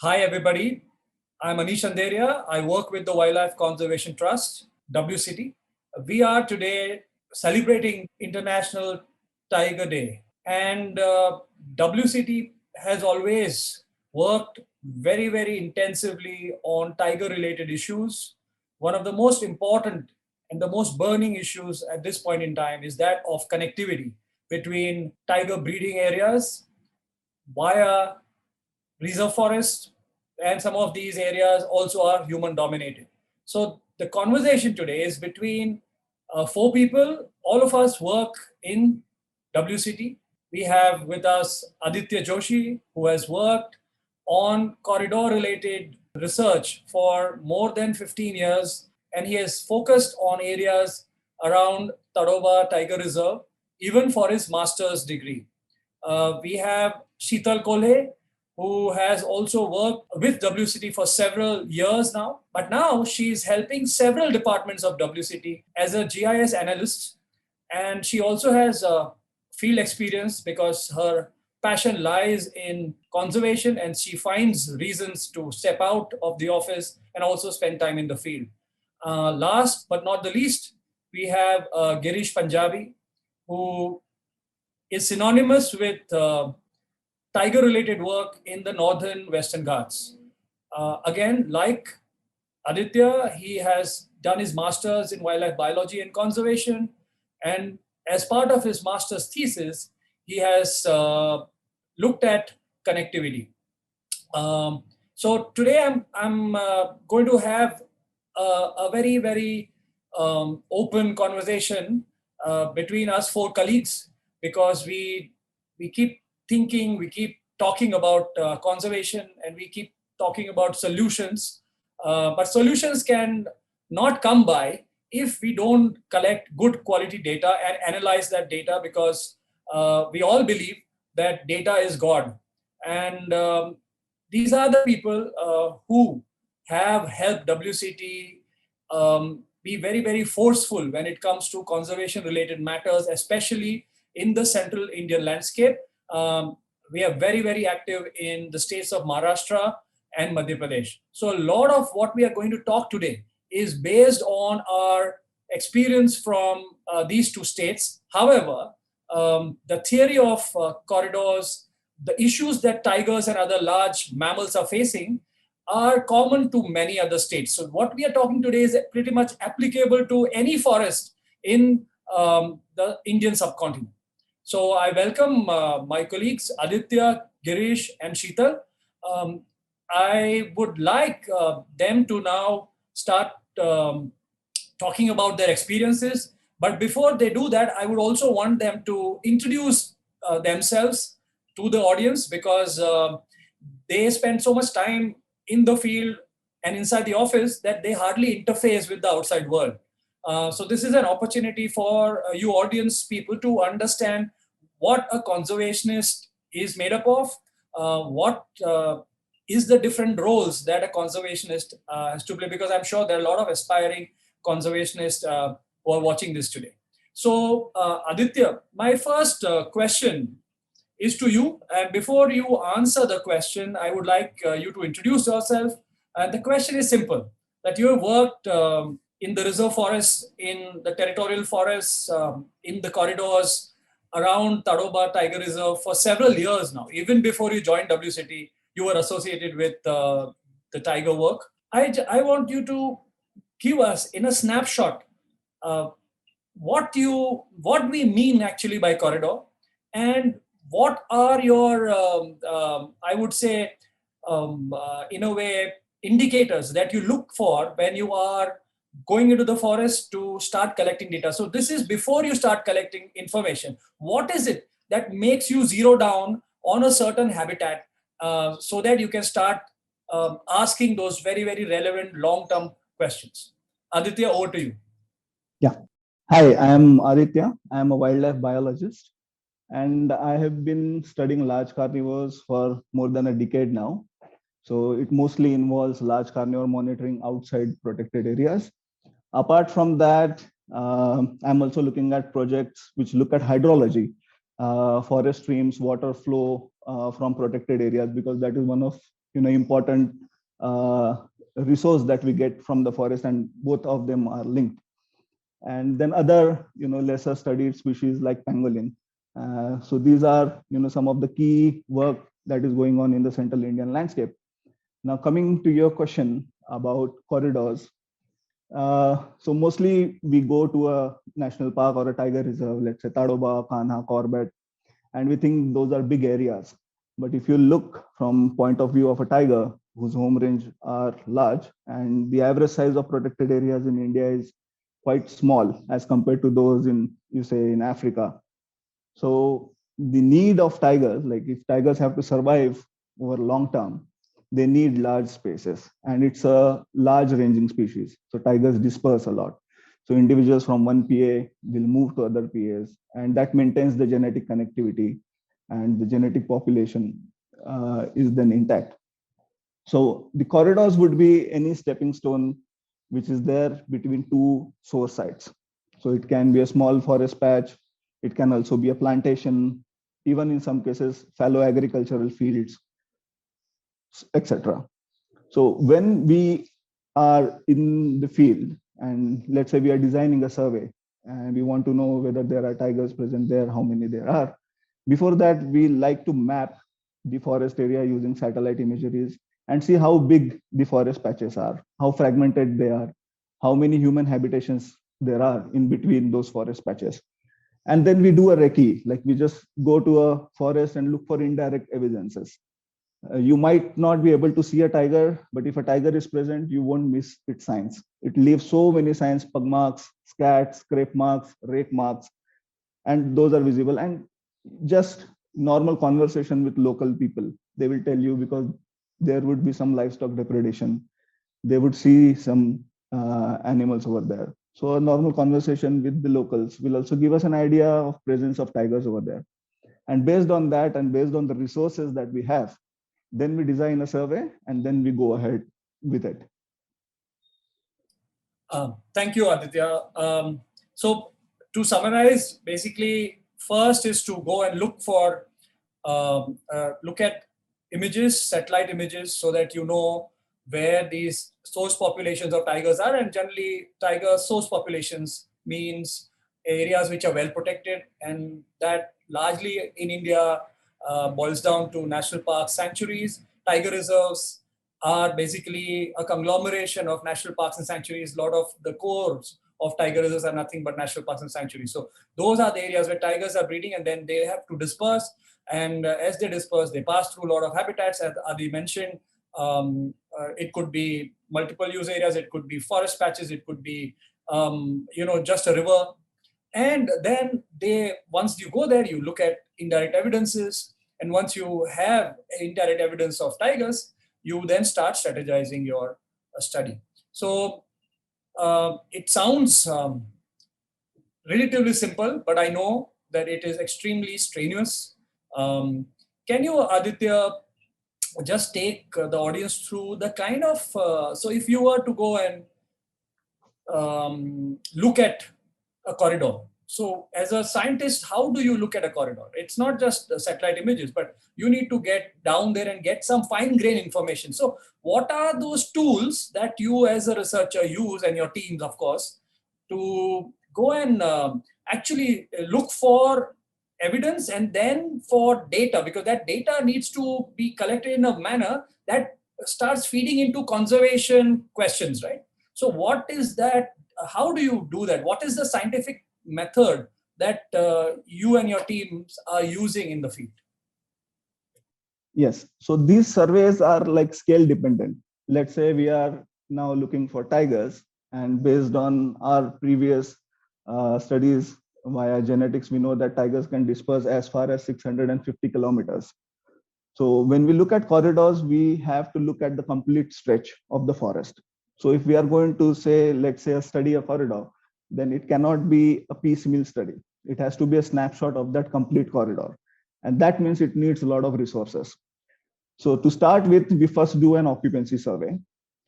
Hi, everybody. I'm Anish Andheria. I work with the Wildlife Conservation Trust, WCT. We are today celebrating International Tiger Day. And WCT has always worked very, very intensively on tiger related issues. One of the most important and the most burning issues at this point in time is that of connectivity between tiger breeding areas via reserve forest, and some of these areas also are human dominated. So the conversation today is between four people. All of us work in WCT. We have with us Aditya Joshi, who has worked on corridor related research for more than 15 years, and he has focused on areas around Tadoba Tiger Reserve, even for his master's degree. We have Sheetal Kolhe, who has also worked with WCT for several years now. But now she's helping several departments of WCT as a GIS analyst. And she also has field experience because her passion lies in conservation and she finds reasons to step out of the office and also spend time in the field. Last but not the least, we have Girish Punjabi, who is synonymous with tiger-related work in the northern Western Ghats. Again, like Aditya, he has done his master's in wildlife biology and conservation, and as part of his master's thesis, he has looked at connectivity. So today I'm going to have a very, very open conversation between us four colleagues, because we keep thinking, we keep talking about conservation, and we keep talking about solutions. But solutions can not come by if we don't collect good quality data and analyze that data, because we all believe that data is God. And these are the people who have helped WCT be very, very forceful when it comes to conservation related matters, especially in the central Indian landscape. We are very, very active in the states of Maharashtra and Madhya Pradesh. So a lot of what we are going to talk today is based on our experience from these two states. However, the theory of corridors, the issues that tigers and other large mammals are facing are common to many other states. So what we are talking today is pretty much applicable to any forest in the Indian subcontinent. So I welcome my colleagues Aditya, Girish, and Sheetal. I would like them to now start talking about their experiences. But before they do that, I would also want them to introduce themselves to the audience, because they spend so much time in the field and inside the office that they hardly interface with the outside world. So this is an opportunity for you audience people to understand what a conservationist is made up of, what is the different roles that a conservationist has to play, because I'm sure there are a lot of aspiring conservationists who are watching this today. So Aditya, my first question is to you. And before you answer the question, I would like you to introduce yourself. And the question is simple, that you have worked in the reserve forests, in the territorial forests, in the corridors around Tadoba Tiger Reserve for several years now. Even before you joined WCT, you were associated with the tiger work. I want you to give us in a snapshot what we mean actually by corridor, and what are your I would say in a way indicators that you look for when you are going into the forest to start collecting data. So this is before you start collecting information. What is it that makes you zero down on a certain habitat so that you can start asking those very, very relevant long-term questions? Aditya, over to you. Yeah. Hi, I am Aditya. I am a wildlife biologist, and I have been studying large carnivores for more than a decade now. So it mostly involves large carnivore monitoring outside protected areas. Apart from that, I'm also looking at projects which look at hydrology, forest streams, water flow from protected areas, because that is one of important resource that we get from the forest, and both of them are linked. And then other lesser studied species like pangolin. So these are some of the key work that is going on in the central Indian landscape. Now coming to your question about corridors, so mostly we go to a national park or a tiger reserve, let's say Tadoba, Kanha, Corbett, and we think those are big areas. But if you look from point of view of a tiger whose home range are large, and the average size of protected areas in India is quite small as compared to those in, you say, in Africa. So the need of tigers, like if tigers have to survive over long term, they need large spaces, and it's a large ranging species. So tigers disperse a lot. So individuals from one PA will move to other PAs, and that maintains the genetic connectivity, and the genetic population is then intact. So the corridors would be any stepping stone which is there between two source sites. So it can be a small forest patch, it can also be a plantation, even in some cases, fallow agricultural fields, etc. So when we are in the field, and let's say we are designing a survey, and we want to know whether there are tigers present there, how many there are. Before that, we like to map the forest area using satellite imageries and see how big the forest patches are, how fragmented they are, how many human habitations there are in between those forest patches. And then we do a recce, like we just go to a forest and look for indirect evidences. You might not be able to see a tiger, but if a tiger is present, you won't miss its signs. It leaves so many signs: pug marks, scat, scrape marks, rake marks, and those are visible. And just normal conversation with local people, they will tell you, because there would be some livestock depredation. They would see some animals over there. So a normal conversation with the locals will also give us an idea of presence of tigers over there. And based on that, and based on the resources that we have, then we design a survey, and then we go ahead with it. Thank you, Aditya. So to summarize, basically, first is to go and look at images, satellite images, so that you know where these source populations of tigers are. And generally, tiger source populations means areas which are well protected, and that largely in India boils down to national parks, sanctuaries. Tiger reserves are basically a conglomeration of national parks and sanctuaries. A lot of the cores of tiger reserves are nothing but national parks and sanctuaries. So those are the areas where tigers are breeding, and then they have to disperse. And as they disperse, they pass through a lot of habitats, as Adi mentioned. It could be multiple use areas, it could be forest patches, it could be just a river. And then once you go there, you look at indirect evidences. And once you have indirect evidence of tigers, you then start strategizing your study. So it sounds relatively simple, but I know that it is extremely strenuous. Can you, Aditya, just take the audience through the kind of, so if you were to go and look at a corridor. So as a scientist, how do you look at a corridor? It's not just satellite images, but you need to get down there and get some fine grained information. So what are those tools that you as a researcher use, and your teams, of course, to go and actually look for evidence and then for data, because that data needs to be collected in a manner that starts feeding into conservation questions, right? So what is that? How do you do that? What is the scientific method that you and your teams are using in the field? Yes. So these surveys are like scale dependent. Let's say we are now looking for tigers, and based on our previous studies via genetics, we know that tigers can disperse as far as 650 kilometers. So when we look at corridors, we have to look at the complete stretch of the forest. So if we are going to say, let's say, study a corridor, then it cannot be a piecemeal study. It has to be a snapshot of that complete corridor. And that means it needs a lot of resources. So to start with, we first do an occupancy survey.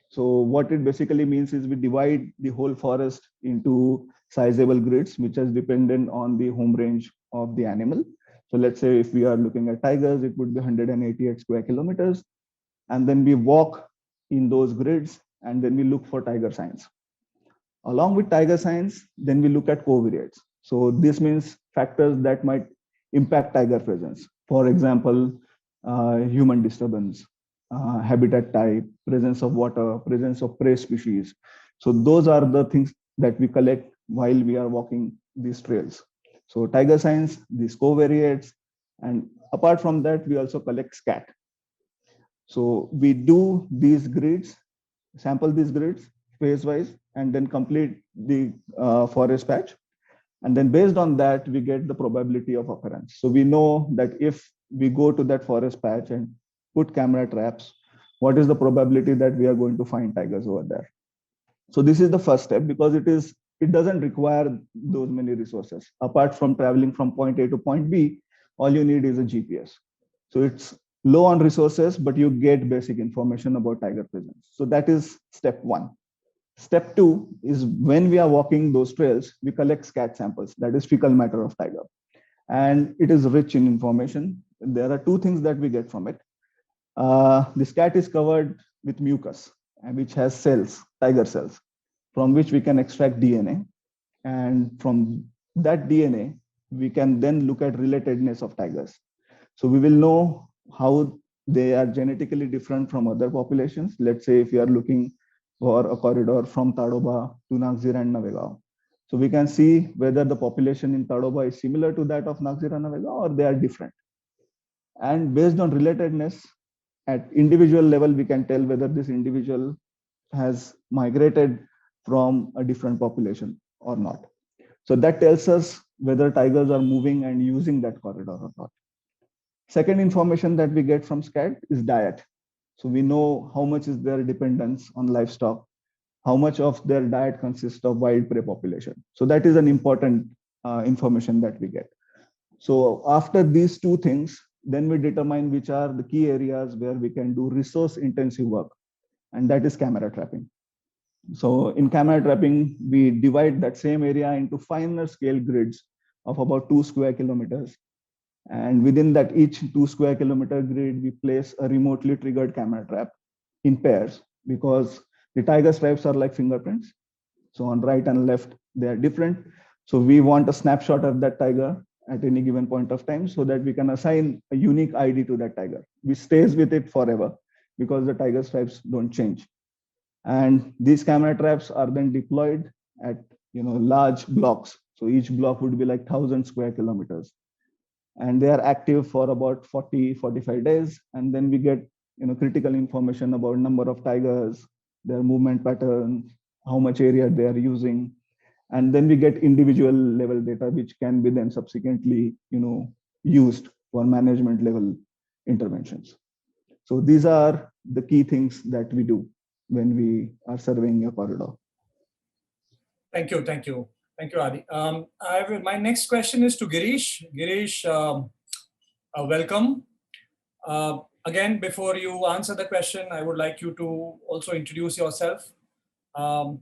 So what it basically means is we divide the whole forest into sizable grids, which is dependent on the home range of the animal. So let's say if we are looking at tigers, it would be 188 square kilometers. and then we walk in those grids, and then we look for tiger signs. Along with tiger signs, then we look at covariates. So this means factors that might impact tiger presence. For example, human disturbance, habitat type, presence of water, presence of prey species. So those are the things that we collect while we are walking these trails. So tiger signs, these covariates, and apart from that, we also collect scat. So we do these grids, sample these grids phase wise, and then complete the forest patch. And then based on that, we get the probability of occurrence. So we know that if we go to that forest patch and put camera traps, what is the probability that we are going to find tigers over there? So this is the first step, because it doesn't require those many resources. Apart from traveling from point A to point B, all you need is a GPS. So it's low on resources, but you get basic information about tiger presence. So that is step one. Step two is when we are walking those trails, we collect scat samples, that is fecal matter of tiger. And it is rich in information. There are two things that we get from it. The scat is covered with mucus, which has cells, tiger cells, from which we can extract DNA. And from that DNA, we can then look at relatedness of tigers. So we will know how they are genetically different from other populations. Let's say if you are looking for a corridor from Tadoba to Nagzira and Navegao. So we can see whether the population in Tadoba is similar to that of Nagzira and Navegao, or they are different. And based on relatedness, at individual level, we can tell whether this individual has migrated from a different population or not. So that tells us whether tigers are moving and using that corridor or not. Second information that we get from scat is diet. So we know how much is their dependence on livestock, how much of their diet consists of wild prey population. So that is an important information that we get. So after these two things, then we determine which are the key areas where we can do resource intensive work, and that is camera trapping. So in camera trapping, we divide that same area into finer scale grids of about 2 square kilometers. And within that each 2 square kilometer grid, we place a remotely triggered camera trap in pairs, because the tiger stripes are like fingerprints. So on right and left, they are different. So we want a snapshot of that tiger at any given point of time, so that we can assign a unique ID to that tiger, which stays with it forever, because the tiger stripes don't change. And these camera traps are then deployed at large blocks. So each block would be like 1,000 square kilometers. And they are active for about 40-45 days. And then we get critical information about number of tigers, their movement patterns, how much area they are using. And then we get individual level data, which can be then subsequently used for management level interventions. So these are the key things that we do when we are surveying a corridor. Thank you, Adi. My next question is to Girish. Girish, welcome. Again, before you answer the question, I would like you to also introduce yourself. And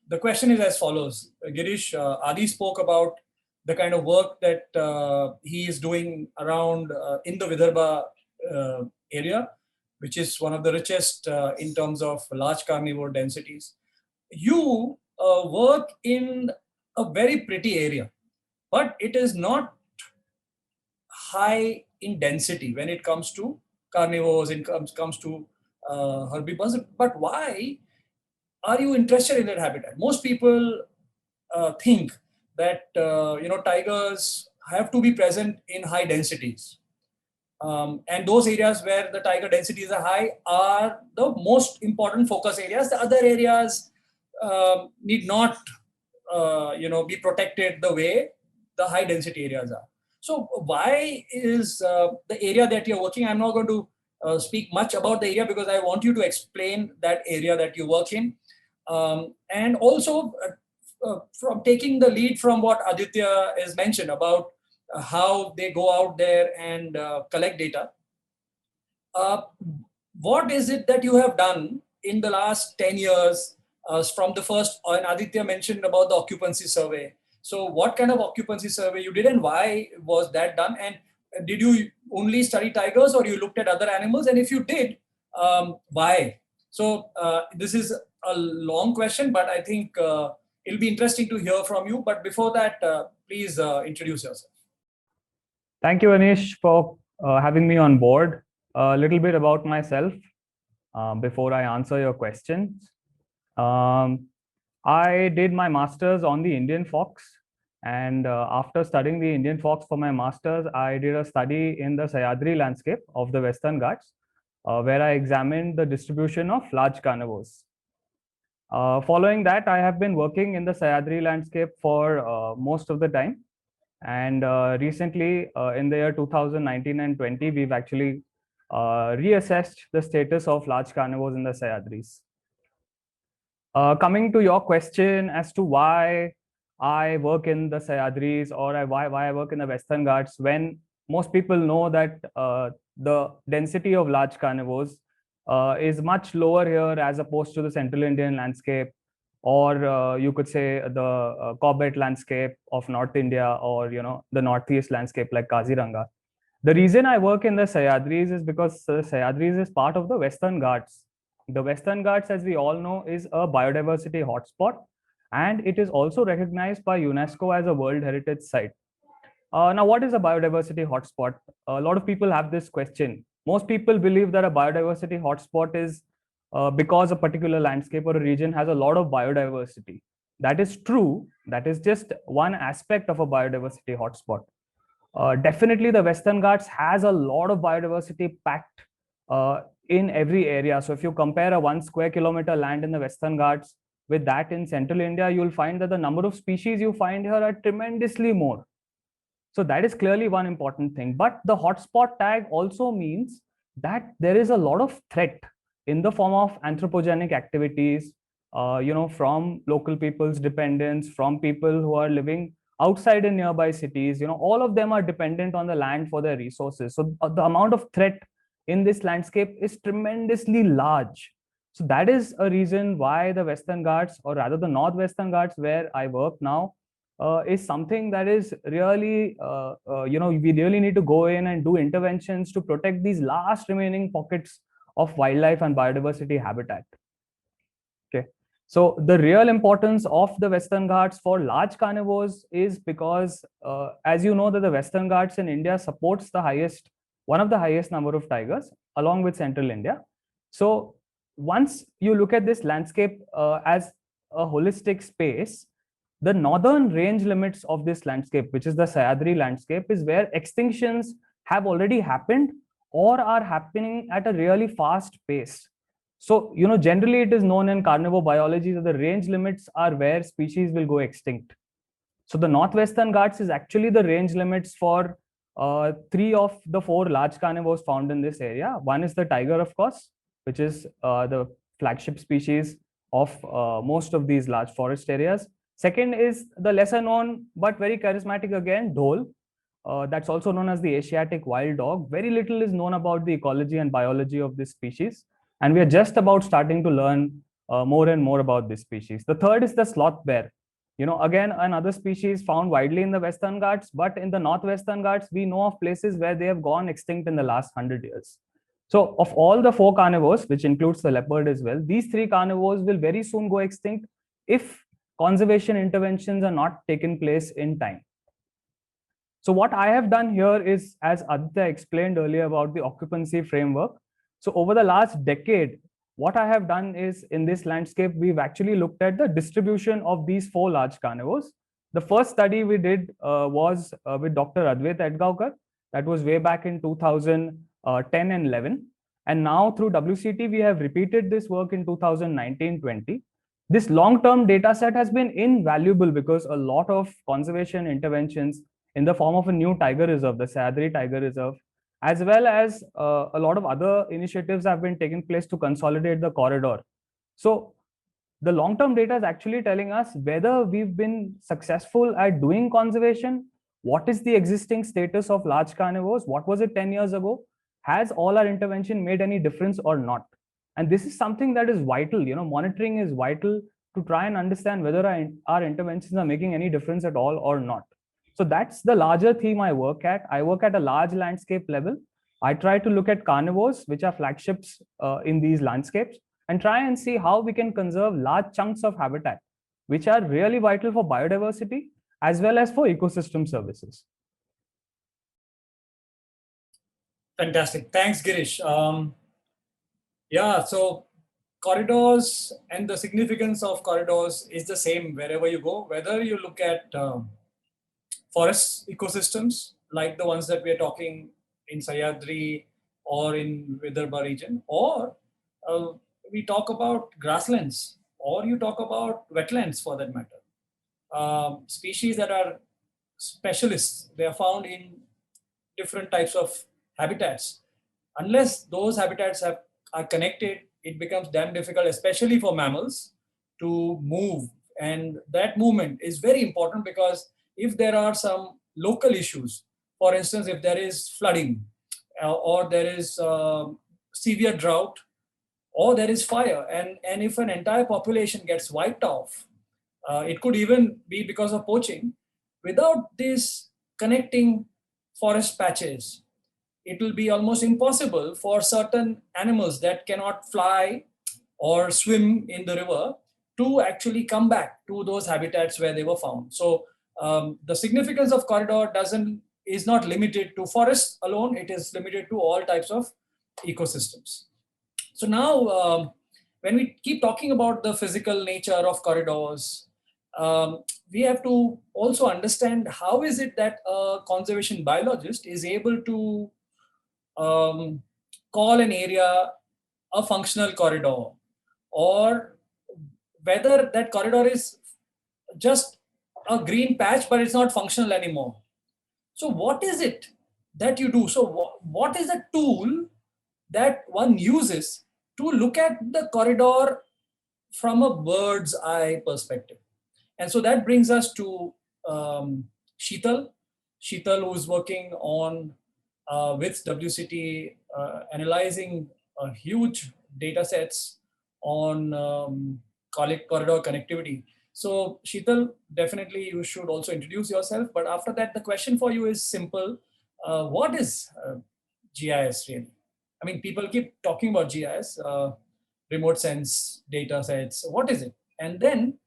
the question is as follows. Girish, Adi spoke about the kind of work that he is doing around in the Vidarbha area, which is one of the richest in terms of large carnivore densities. You work in a very pretty area, but it is not high in density when it comes to carnivores, it comes to herbivores. But why are you interested in that habitat? Most people think that tigers have to be present in high densities. And those areas where the tiger densities are high are the most important focus areas. The other areas need not, be protected the way the high density areas are. So why is the area that you're working? I'm not going to speak much about the area, because I want you to explain that area that you work in, and also from taking the lead from what Aditya has mentioned about how they go out there and collect data. What is it that you have done in the last 10 years from the first, and Aditya mentioned about the occupancy survey. So what kind of occupancy survey you did, and why was that done? And did you only study tigers, or you looked at other animals? And if you did, Why? So this is a long question, but I think it'll be interesting to hear from you. But before that, please introduce yourself. Thank you, Anish, for having me on board. A little bit about myself before I answer your questions. I did my master's on the Indian fox. And after studying the Indian fox for my master's, I did a study in the Syadri landscape of the Western Ghats, where I examined the distribution of large carnivores. Following that, I have been working in the Syadri landscape for most of the time. And recently, in the year 2019 and 20, we've actually reassessed the status of large carnivores in the Syadris. Coming to your question as to why I work in the Syadris or why I work in the Western Ghats, when most people know that the density of large carnivores is much lower here as opposed to the Central Indian landscape, or you could say the Corbett landscape of North India, or the Northeast landscape like Kaziranga. The reason I work in the Syadris is because the Syadris is part of the Western Ghats. The Western Ghats, as we all know, is a biodiversity hotspot, and it is also recognized by UNESCO as a World Heritage Site. Now, what is a biodiversity hotspot? A lot of people have this question. Most people believe that a biodiversity hotspot is because a particular landscape or a region has a lot of biodiversity. That is true. That is just one aspect of a biodiversity hotspot. Definitely, the Western Ghats has a lot of biodiversity packed in every area. So if you compare a 1 square kilometer land in the Western Ghats with that in Central India, you'll find that the number of species you find here are tremendously more. So that is clearly one important thing. But the hotspot tag also means that there is a lot of threat in the form of anthropogenic activities, from local people's dependents, from people who are living outside in nearby cities. All of them are dependent on the land for their resources. So the amount of threat in this landscape is tremendously large. So that is a reason why the Western Ghats, or rather the Northwestern Ghats where I work now, is something that is really, we really need to go in and do interventions to protect these last remaining pockets of wildlife and biodiversity habitat. Okay. So the real importance of the Western Ghats for large carnivores is because, as you know, that the Western Ghats in India supports one of the highest number of tigers, along with Central India. So once you look at this landscape as a holistic space, the northern range limits of this landscape, which is the Syadri landscape, is where extinctions have already happened or are happening at a really fast pace. So, generally it is known in carnivore biology that the range limits are where species will go extinct. So the Northwestern Ghats is actually the range limits for 3 of the 4 large carnivores found in this area. One is the tiger, of course, which is the flagship species of most of these large forest areas. Second is the lesser known but very charismatic again, dhole. That's also known as the Asiatic wild dog. Very little is known about the ecology and biology of this species, and we are just about starting to learn more and more about this species. The third is the sloth bear. Again, another species found widely in the Western Ghats, but in the Northwestern Ghats, we know of places where they have gone extinct in the last 100 years. So of all the 4 carnivores, which includes the leopard as well, these 3 carnivores will very soon go extinct if conservation interventions are not taken place in time. So what I have done here is, as Aditya explained earlier about the occupancy framework. So over the last decade, what I have done is, in this landscape, we've actually looked at the distribution of these 4 large carnivores. The first study we did was with Dr. Advait Edgaonkar. That was way back in 2010 and 11. And now through WCT, we have repeated this work in 2019-20. This long-term data set has been invaluable because a lot of conservation interventions in the form of a new tiger reserve, the Syadri Tiger Reserve, as well as a lot of other initiatives have been taking place to consolidate the corridor. So the long-term data is actually telling us whether we've been successful at doing conservation, what is the existing status of large carnivores, what was it 10 years ago, has all our intervention made any difference or not? And this is something that is vital. Monitoring is vital to try and understand whether our interventions are making any difference at all or not. So that's the larger theme I work at. I work at a large landscape level. I try to look at carnivores, which are flagships in these landscapes, and try and see how we can conserve large chunks of habitat, which are really vital for biodiversity as well as for ecosystem services. Fantastic. Thanks, Girish. Yeah, so corridors and the significance of corridors is the same wherever you go, whether you look at forest ecosystems like the ones that we are talking in Syadri or in Vidarbha region, or we talk about grasslands, or you talk about wetlands for that matter. Species that are specialists, they are found in different types of habitats. Unless those habitats are connected, it becomes damn difficult, especially for mammals, to move. And that movement is very important because if there are some local issues, for instance, if there is flooding or there is severe drought or there is fire, and if an entire population gets wiped off, it could even be because of poaching. Without these connecting forest patches, it will be almost impossible for certain animals that cannot fly or swim in the river to actually come back to those habitats where they were found. So the significance of corridor is not limited to forests alone, it is limited to all types of ecosystems. So now when we keep talking about the physical nature of corridors, we have to also understand how is it that a conservation biologist is able to call an area a functional corridor, or whether that corridor is just a green patch but it's not functional anymore. So what is it that you do? So what is the tool that one uses to look at the corridor from a bird's eye perspective? And so that brings us to Sheetal. Sheetal, who is working on with WCT, analyzing huge data sets on corridor connectivity. So Sheetal, definitely you should also introduce yourself. But after that, the question for you is simple. What is GIS really? I mean, people keep talking about GIS, remote sense data sets. What is it? And then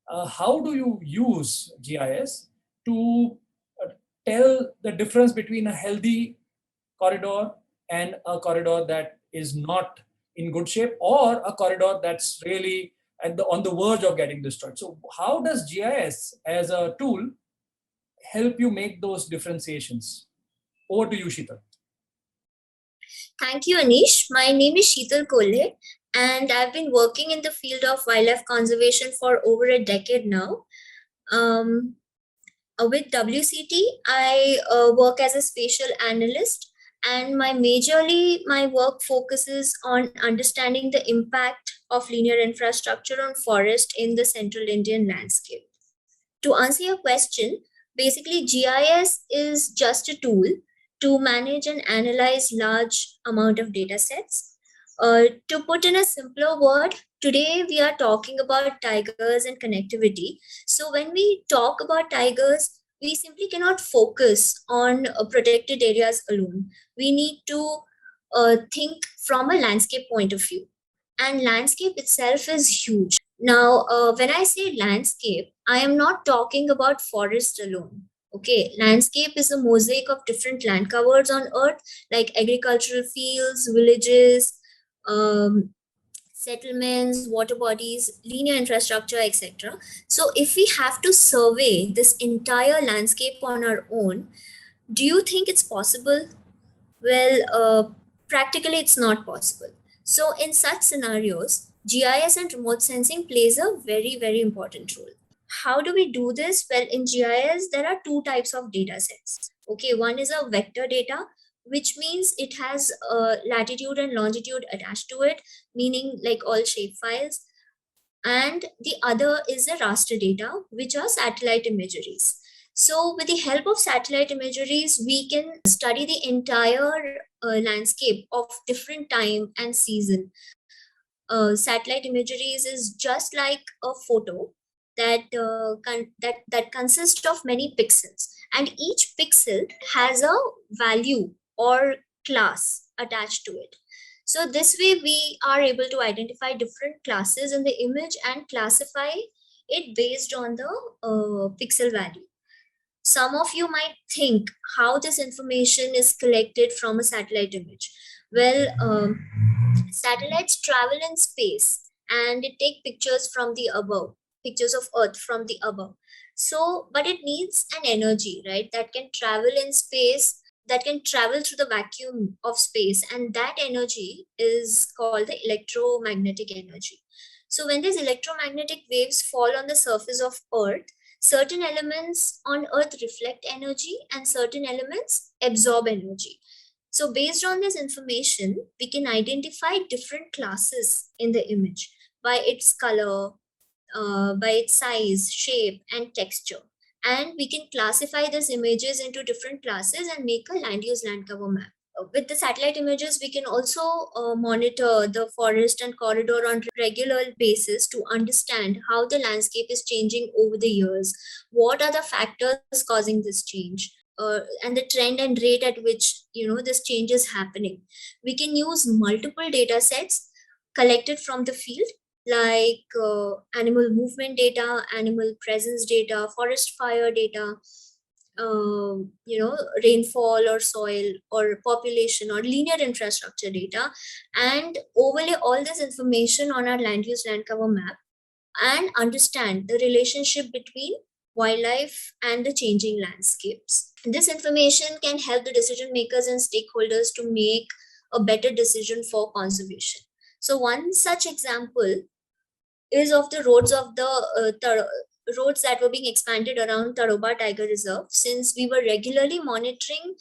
how do you use GIS to tell the difference between a healthy corridor and a corridor that is not in good shape, or a corridor that's really on the verge of getting destroyed? So how does GIS as a tool help you make those differentiations? Over to you, Sheetal. Thank you, Anish. My name is Sheetal Kolhe, and I've been working in the field of wildlife conservation for over a decade now. With WCT, I work as a spatial analyst, and my work focuses on understanding the impact of linear infrastructure on forest in the central Indian landscape. To answer your question, basically GIS is just a tool to manage and analyze large amount of data sets. To put in a simpler word, today we are talking about tigers and connectivity. So when we talk about tigers, we simply cannot focus on protected areas alone. We need to think from a landscape point of view. And landscape itself is huge. Now, when I say landscape, I am not talking about forest alone. Okay, landscape is a mosaic of different land covers on earth, like agricultural fields, villages, settlements, water bodies, linear infrastructure, etc. So if we have to survey this entire landscape on our own, do you think it's possible? Well, practically it's not possible. So in such scenarios, GIS and remote sensing plays a very, very important role. How do we do this? Well, in GIS, there are two types of data sets. Okay, one is a vector data, which means it has latitude and longitude attached to it, meaning like all shape files. And the other is the raster data, which are satellite imageries. So with the help of satellite imageries, we can study the entire landscape of different time and season. Satellite imageries is just like a photo that consists of many pixels, and each pixel has a value or class attached to it. So this way we are able to identify different classes in the image and classify it based on the pixel value. Some of you might think how this information is collected from a satellite image. Well, satellites travel in space and it take pictures from the above, pictures of Earth from the above. So, but it needs an energy, right? That can travel in space, that can travel through the vacuum of space, and that energy is called the electromagnetic energy. So when these electromagnetic waves fall on the surface of Earth, certain elements on Earth reflect energy and certain elements absorb energy. So based on this information, we can identify different classes in the image by its color, by its size, shape, and texture. And we can classify these images into different classes and make a land use land cover map. With the satellite images, we can also monitor the forest and corridor on regular basis to understand how the landscape is changing over the years. What are the factors causing this change? And the trend and rate at which this change is happening. We can use multiple data sets collected from the field, like animal movement data, animal presence data, forest fire data, rainfall or soil or population or linear infrastructure data, and overlay all this information on our land use land cover map and understand the relationship between wildlife and the changing landscapes. This information can help the decision makers and stakeholders to make a better decision for conservation. So one such example is of the roads of the roads that were being expanded around Taroba Tiger Reserve. Since we were regularly monitoring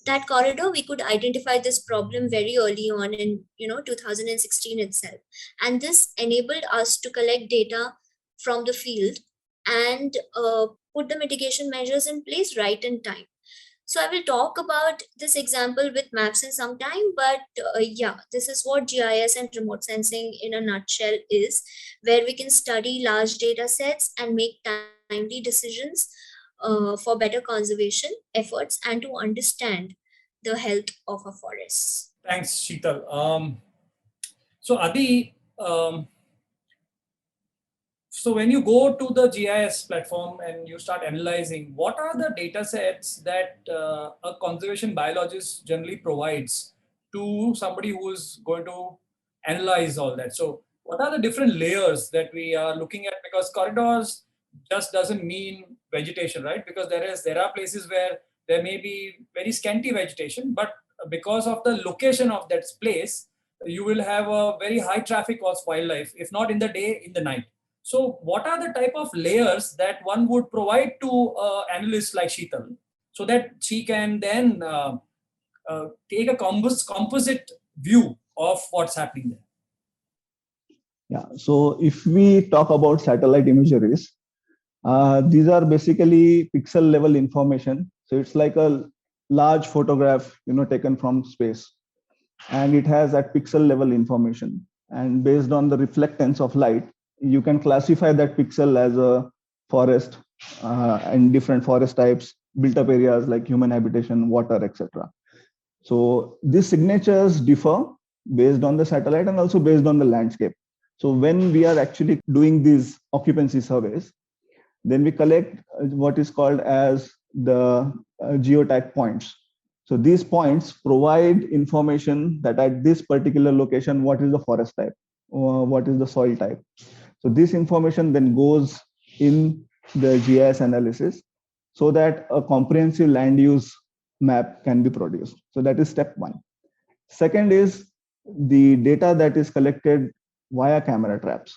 that corridor, we could identify this problem very early on in 2016 itself, and this enabled us to collect data from the field and put the mitigation measures in place right in time. So I will talk about this example with maps in some time, but yeah, this is what GIS and remote sensing in a nutshell is, where we can study large data sets and make timely decisions for better conservation efforts and to understand the health of our forests. Thanks, Sheetal. So Adi, so when you go to the GIS platform and you start analyzing, what are the data sets that a conservation biologist generally provides to somebody who is going to analyze all that? So what are the different layers that we are looking at? Because corridors just doesn't mean vegetation, right? Because there are places where there may be very scanty vegetation, but because of the location of that place, you will have a very high traffic of wildlife, if not in the day, in the night. So what are the type of layers that one would provide to analysts like Sheetal so that she can then take a composite view of what's happening there? Yeah, so if we talk about satellite imageries, these are basically pixel level information. So it's like a large photograph, taken from space, and it has that pixel level information. And based on the reflectance of light, you can classify that pixel as a forest and different forest types, built up areas like human habitation, water, etc. So these signatures differ based on the satellite and also based on the landscape. So when we are actually doing these occupancy surveys, then we collect what is called as the geotag points. So these points provide information that at this particular location, what is the forest type, what is the soil type. So this information then goes in the GIS analysis so that a comprehensive land use map can be produced. So that is step one. Second is the data that is collected via camera traps.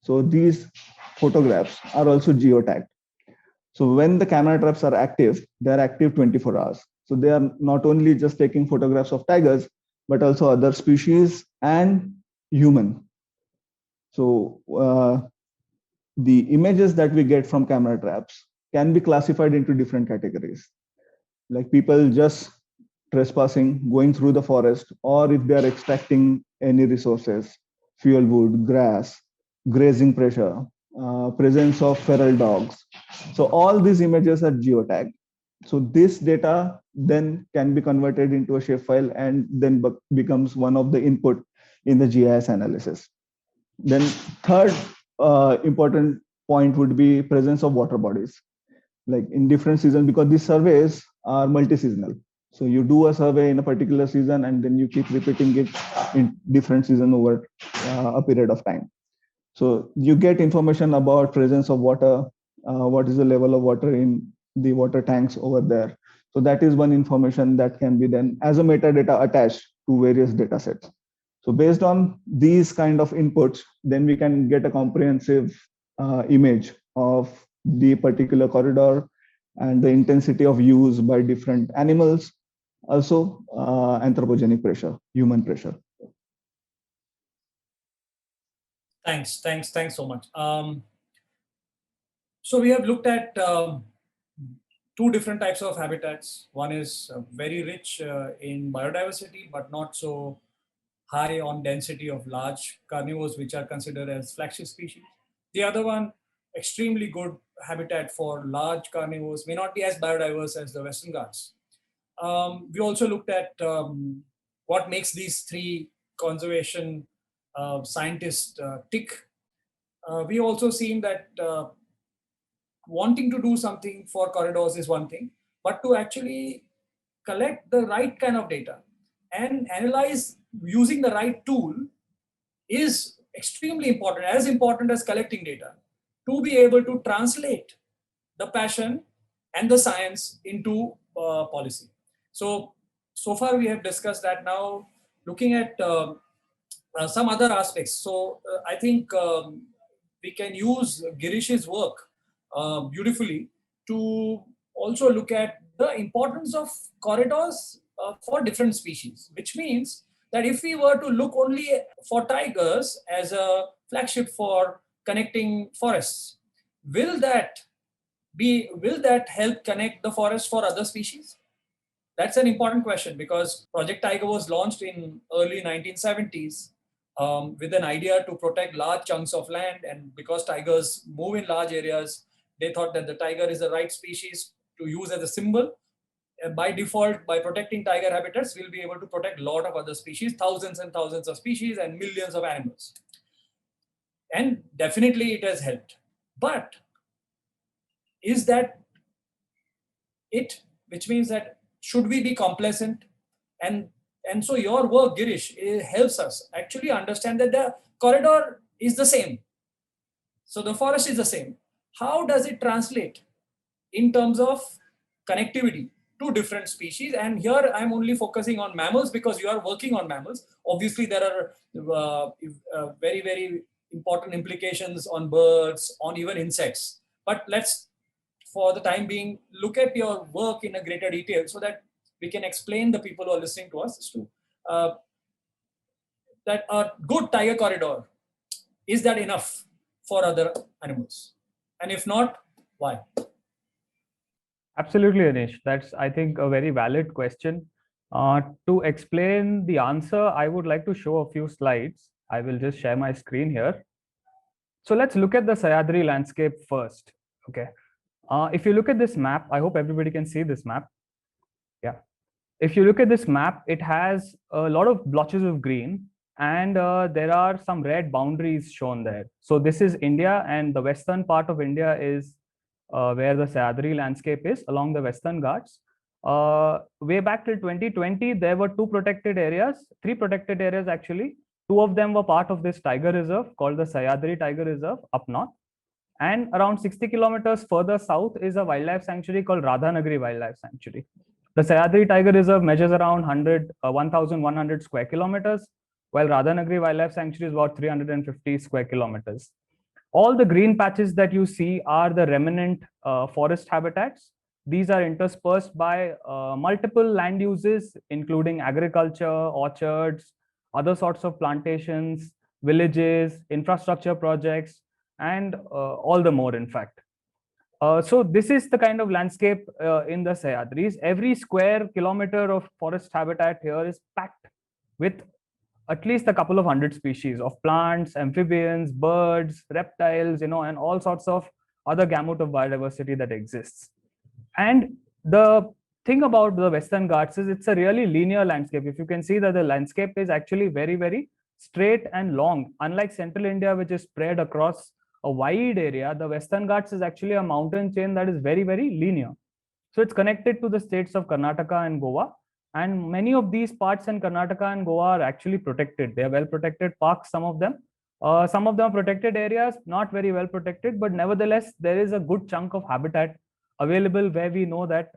So these photographs are also geotagged. So when the camera traps are active, they're active 24 hours. So they are not only just taking photographs of tigers, but also other species and human. So the images that we get from camera traps can be classified into different categories, like people just trespassing, going through the forest, or if they are extracting any resources, fuel wood, grass, grazing pressure, presence of feral dogs. So all these images are geotagged. So this data then can be converted into a shapefile and then becomes one of the input in the GIS analysis. Then third important point would be presence of water bodies, like in different seasons, because these surveys are multi-seasonal. So you do a survey in a particular season and then you keep repeating it in different seasons over a period of time. So you get information about presence of water, what is the level of water in the water tanks over there. So that is one information that can be then as a metadata attached to various data sets. So based on these kind of inputs, then we can get a comprehensive image of the particular corridor and the intensity of use by different animals, also anthropogenic pressure, human pressure. Thanks so much. So we have looked at two different types of habitats. One is very rich in biodiversity, but not so high on density of large carnivores, which are considered as flagship species. The other one, extremely good habitat for large carnivores, may not be as biodiverse as the Western Ghats. We also looked at what makes these three conservation scientists tick. We also seen that wanting to do something for corridors is one thing, but to actually collect the right kind of data and analyze using the right tool is extremely important, as important as collecting data, to be able to translate the passion and the science into policy. So far we have discussed that. Now looking at some other aspects. So I think we can use Girish's work beautifully to also look at the importance of corridors for different species, which means that if we were to look only for tigers as a flagship for connecting forests, will that help connect the forest for other species? That's an important question, because Project Tiger was launched in early 1970s with an idea to protect large chunks of land. And because tigers move in large areas, they thought that the tiger is the right species to use as a symbol. By default, by protecting tiger habitats, we'll be able to protect a lot of other species, thousands and thousands of species and millions of animals. And definitely it has helped. But is that it? Which means that should we be complacent? And so your work, Girish, helps us actually understand that the corridor is the same. So the forest is the same. How does it translate in terms of connectivity to different species? And here I'm only focusing on mammals because you are working on mammals. Obviously, there are very, very important implications on birds, on even insects. But let's, for the time being, look at your work in a greater detail so that we can explain the people who are listening to us as to that a good tiger corridor, is that enough for other animals? And if not, why? Absolutely, Anish. That's, I think, a very valid question. To explain the answer, I would like to show a few slides. I will just share my screen here. So let's look at the Syadri landscape first. Okay. If you look at this map, I hope everybody can see this map. Yeah. If you look at this map, it has a lot of blotches of green, and there are some red boundaries shown there. So this is India, and the western part of India is where the Syadri landscape is, along the Western Ghats. Way back till 2020, there were three protected areas actually. Two of them were part of this tiger reserve called the Syadri Tiger Reserve up north. And around 60 kilometers further south is a wildlife sanctuary called Radhanagari Wildlife Sanctuary. The Syadri Tiger Reserve measures around 1,100 square kilometers, while Radhanagari Wildlife Sanctuary is about 350 square kilometers. All the green patches that you see are the remnant forest habitats. These are interspersed by multiple land uses, including agriculture, orchards, other sorts of plantations, villages, infrastructure projects, and all the more, in fact. So this is the kind of landscape in the Syadris. Every square kilometer of forest habitat here is packed with at least a couple of hundred species of plants, amphibians, birds, reptiles, and all sorts of other gamut of biodiversity that exists. And the thing about the Western Ghats is it's a really linear landscape. If you can see that the landscape is actually very, very straight and long. Unlike Central India, which is spread across a wide area, the Western Ghats is actually a mountain chain that is very, very linear. So it's connected to the states of Karnataka and Goa. And many of these parts in Karnataka and Goa are actually protected. They are well protected parks, some of them. Some of them are protected areas, not very well protected, but nevertheless, there is a good chunk of habitat available where we know that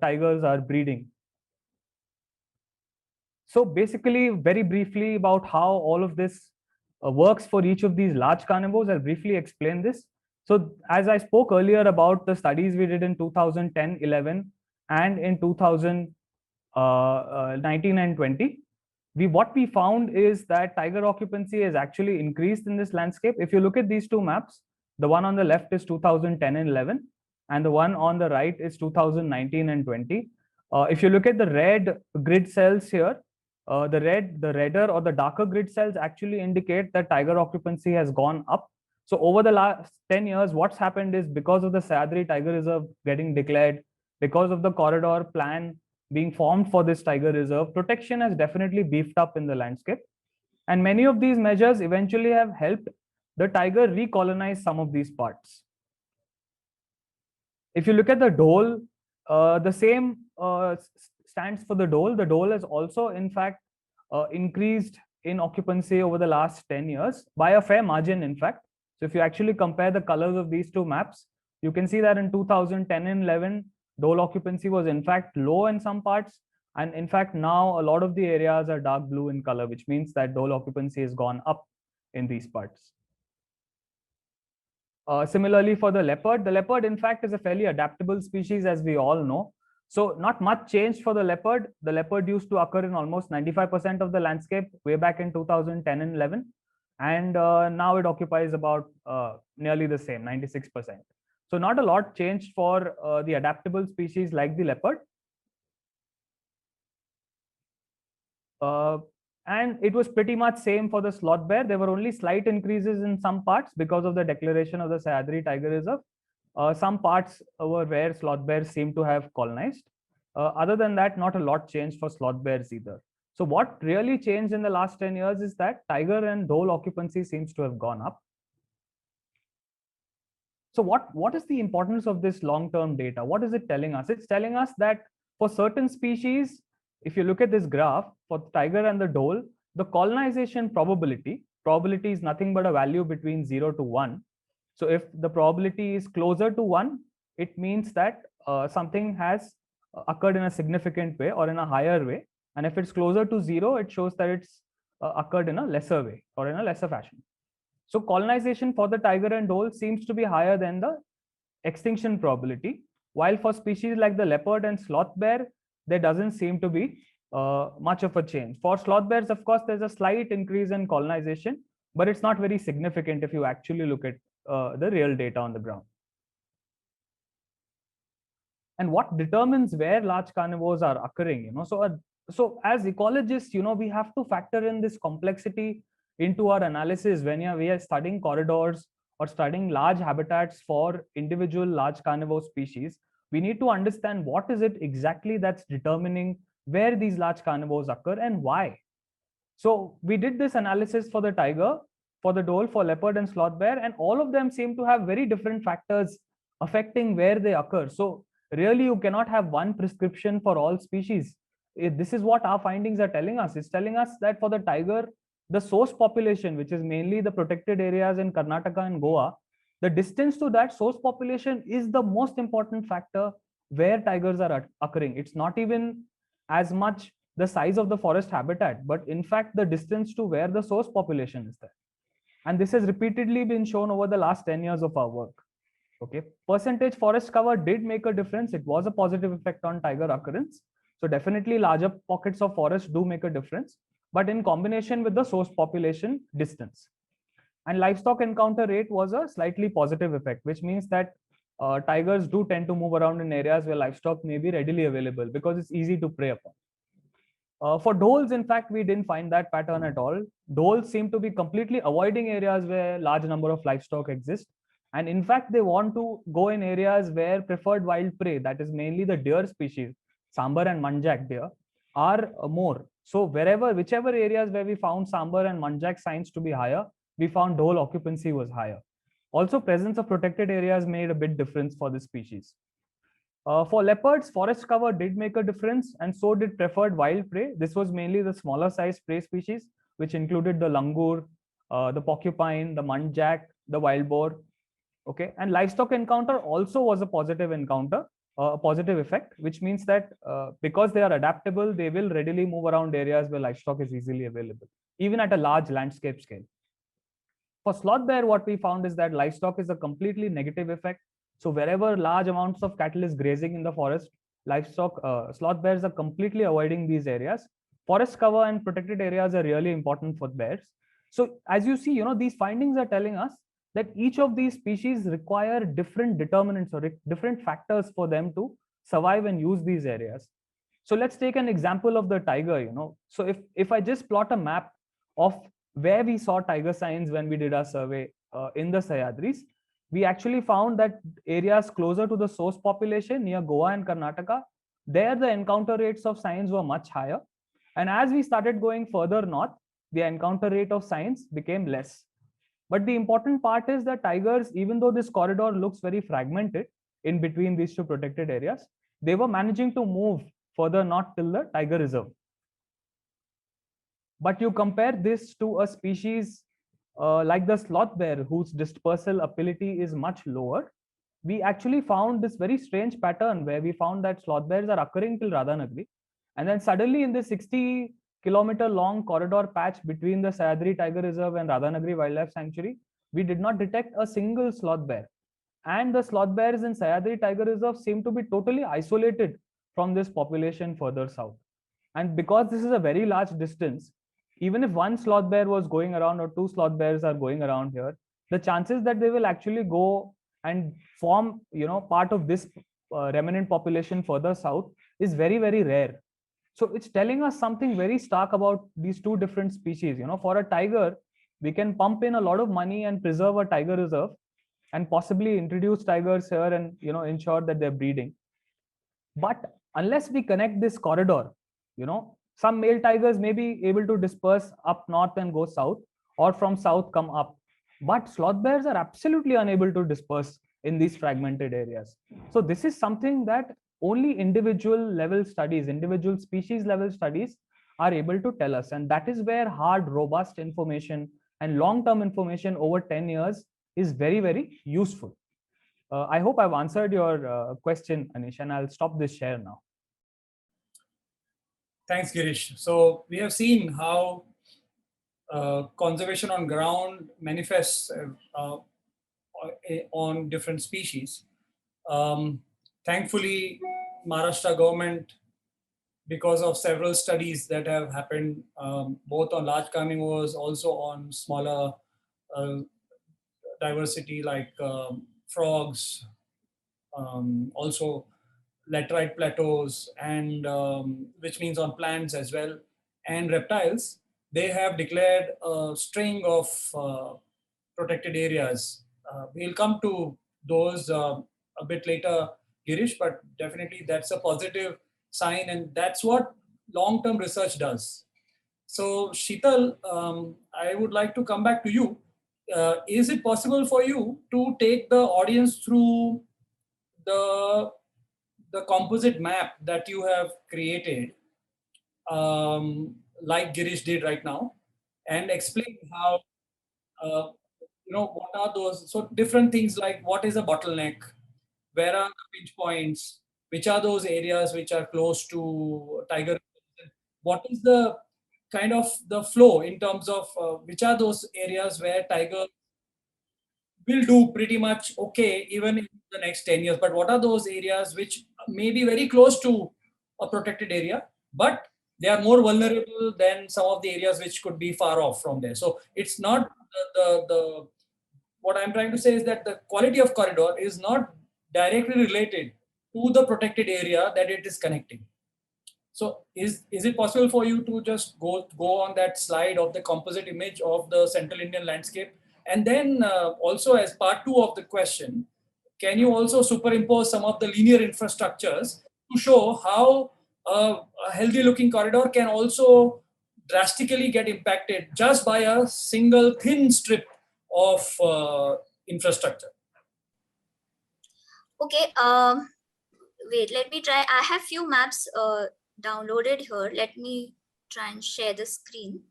tigers are breeding. So basically, very briefly about how all of this works for each of these large carnivores, I'll briefly explain this. So as I spoke earlier about the studies we did in 2010-11 and in 2019 and 20, what we found is that tiger occupancy has actually increased in this landscape. If you look at these two maps, the one on the left is 2010 and 11, and the one on the right is 2019 and 20. If you look at the red grid cells here, the redder or the darker grid cells actually indicate that tiger occupancy has gone up. So over the last 10 years, what's happened is because of the Syadri Tiger Reserve getting declared, because of the corridor plan being formed for this tiger reserve, protection has definitely beefed up in the landscape. And many of these measures eventually have helped the tiger recolonize some of these parts. If you look at the dhole, the same stands for the dhole. The dhole has also, in fact, increased in occupancy over the last 10 years by a fair margin, in fact. So if you actually compare the colors of these two maps, you can see that in 2010 and 11, dhole occupancy was in fact low in some parts. And in fact, now a lot of the areas are dark blue in color, which means that dhole occupancy has gone up in these parts. Similarly, for the leopard in fact is a fairly adaptable species, as we all know. So not much changed for the leopard. The leopard used to occur in almost 95% of the landscape way back in 2010 and 11. And now it occupies about nearly the same, 96%. So not a lot changed for the adaptable species like the leopard. And it was pretty much same for the sloth bear. There were only slight increases in some parts because of the declaration of the Syadri Tiger Reserve. Some parts were where sloth bears seem to have colonized. Other than that, not a lot changed for sloth bears either. So what really changed in the last 10 years is that tiger and dhole occupancy seems to have gone up. So what is the importance of this long-term data? What is it telling us? It's telling us that for certain species, if you look at this graph, for the tiger and the dhole, the colonization probability is nothing but a value between 0 to 1. So if the probability is closer to 1, it means that something has occurred in a significant way or in a higher way. And if it's closer to 0, it shows that it's occurred in a lesser way or in a lesser fashion. So colonization for the tiger and dhole seems to be higher than the extinction probability, while for species like the leopard and sloth bear, there doesn't seem to be much of a change. For sloth bears, of course, there's a slight increase in colonization, but it's not very significant if you actually look at the real data on the ground. And what determines where large carnivores are occurring? So as ecologists, we have to factor in this complexity into our analysis when we are studying corridors or studying large habitats for individual large carnivore species. We need to understand what is it exactly that's determining where these large carnivores occur and why. So we did this analysis for the tiger, for the dhole, for leopard and sloth bear, and all of them seem to have very different factors affecting where they occur. So really, you cannot have one prescription for all species. This is what our findings are telling us. It's telling us that for the tiger, the source population, which is mainly the protected areas in Karnataka and Goa, the distance to that source population is the most important factor where tigers are occurring. It's not even as much the size of the forest habitat, but in fact, the distance to where the source population is there. And this has repeatedly been shown over the last 10 years of our work. Okay, percentage forest cover did make a difference. It was a positive effect on tiger occurrence. So definitely larger pockets of forest do make a difference, but in combination with the source population distance. And livestock encounter rate was a slightly positive effect, which means that tigers do tend to move around in areas where livestock may be readily available because it's easy to prey upon. For dholes, in fact, we didn't find that pattern at all. Dholes seem to be completely avoiding areas where large number of livestock exist. And in fact, they want to go in areas where preferred wild prey, that is mainly the deer species, sambar and manjak deer, are more. So whichever areas where we found sambar and manjak signs to be higher, we found dhole occupancy was higher. Also, presence of protected areas made a big difference for this species. For leopards, forest cover did make a difference, and so did preferred wild prey. This was mainly the smaller size prey species, which included the langur, the porcupine, the manjak, the wild boar. Okay, and livestock encounter also was a positive encounter, a positive effect, which means that because they are adaptable, they will readily move around areas where livestock is easily available, even at a large landscape scale. For sloth bear, what we found is that livestock is a completely negative effect. So wherever large amounts of cattle is grazing in the forest, livestock, sloth bears are completely avoiding these areas. Forest cover and protected areas are really important for bears. So as you see, these findings are telling us that each of these species require different determinants or different factors for them to survive and use these areas. So let's take an example of the tiger. So if I just plot a map of where we saw tiger signs when we did our survey in the Syadris, we actually found that areas closer to the source population near Goa and Karnataka, there the encounter rates of signs were much higher. And as we started going further north, the encounter rate of signs became less. But the important part is that tigers, even though this corridor looks very fragmented in between these two protected areas, they were managing to move further north till the tiger reserve. But you compare this to a species like the sloth bear, whose dispersal ability is much lower, we actually found this very strange pattern where we found that sloth bears are occurring till Radhanagri. And then suddenly in the 60-kilometer long corridor patch between the Syadri Tiger Reserve and Radhanagri Wildlife Sanctuary, we did not detect a single sloth bear. And the sloth bears in Syadri Tiger Reserve seem to be totally isolated from this population further south. And because this is a very large distance, even if one sloth bear was going around or two sloth bears are going around here, the chances that they will actually go and form, part of this remnant population further south is very, very rare. So it's telling us something very stark about these two different species. For a tiger, we can pump in a lot of money and preserve a tiger reserve and possibly introduce tigers here and ensure that they're breeding. But unless we connect this corridor, some male tigers may be able to disperse up north and go south, or from south come up. But sloth bears are absolutely unable to disperse in these fragmented areas. So this is something that only individual level studies, individual species level studies are able to tell us. And that is where hard, robust information and long-term information over 10 years is very, very useful. I hope I've answered your question, Anish, and I'll stop this share now. Thanks, Girish. So we have seen how conservation on ground manifests on different species. Thankfully, Maharashtra government, because of several studies that have happened, both on large carnivores, also on smaller diversity like frogs, also laterite plateaus, and which means on plants as well, and reptiles, they have declared a string of protected areas. We'll come to those a bit later, Girish, but definitely that's a positive sign, and that's what long-term research does. So Sheetal, I would like to come back to you. Is it possible for you to take the audience through the composite map that you have created, like Girish did right now, and explain how, what are those, so different things like what is a bottleneck, where are the pinch points, which are those areas which are close to tiger, what is the kind of the flow in terms of which are those areas where tiger will do pretty much okay even in the next 10 years. But what are those areas which may be very close to a protected area, but they are more vulnerable than some of the areas which could be far off from there. So it's not the what I'm trying to say is that the quality of corridor is not directly related to the protected area that it is connecting. So is it possible for you to just go on that slide of the composite image of the Central Indian landscape And then also as part 2 of the question, can you also superimpose some of the linear infrastructures to show how a healthy looking corridor can also drastically get impacted just by a single thin strip of infrastructure? Okay, wait, let me try. I have few maps downloaded here. Let me try and share the screen.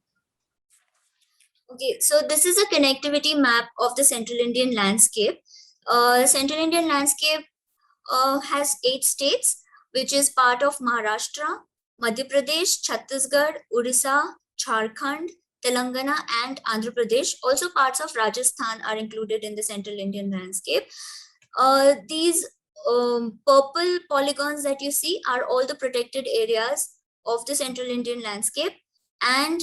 Okay, so this is a connectivity map of the Central Indian landscape. Central Indian landscape has 8 states, which is part of Maharashtra, Madhya Pradesh, Chhattisgarh, Odisha, Jharkhand, Telangana, and Andhra Pradesh. Also, parts of Rajasthan are included in the Central Indian landscape. These purple polygons that you see are all the protected areas of the Central Indian landscape, and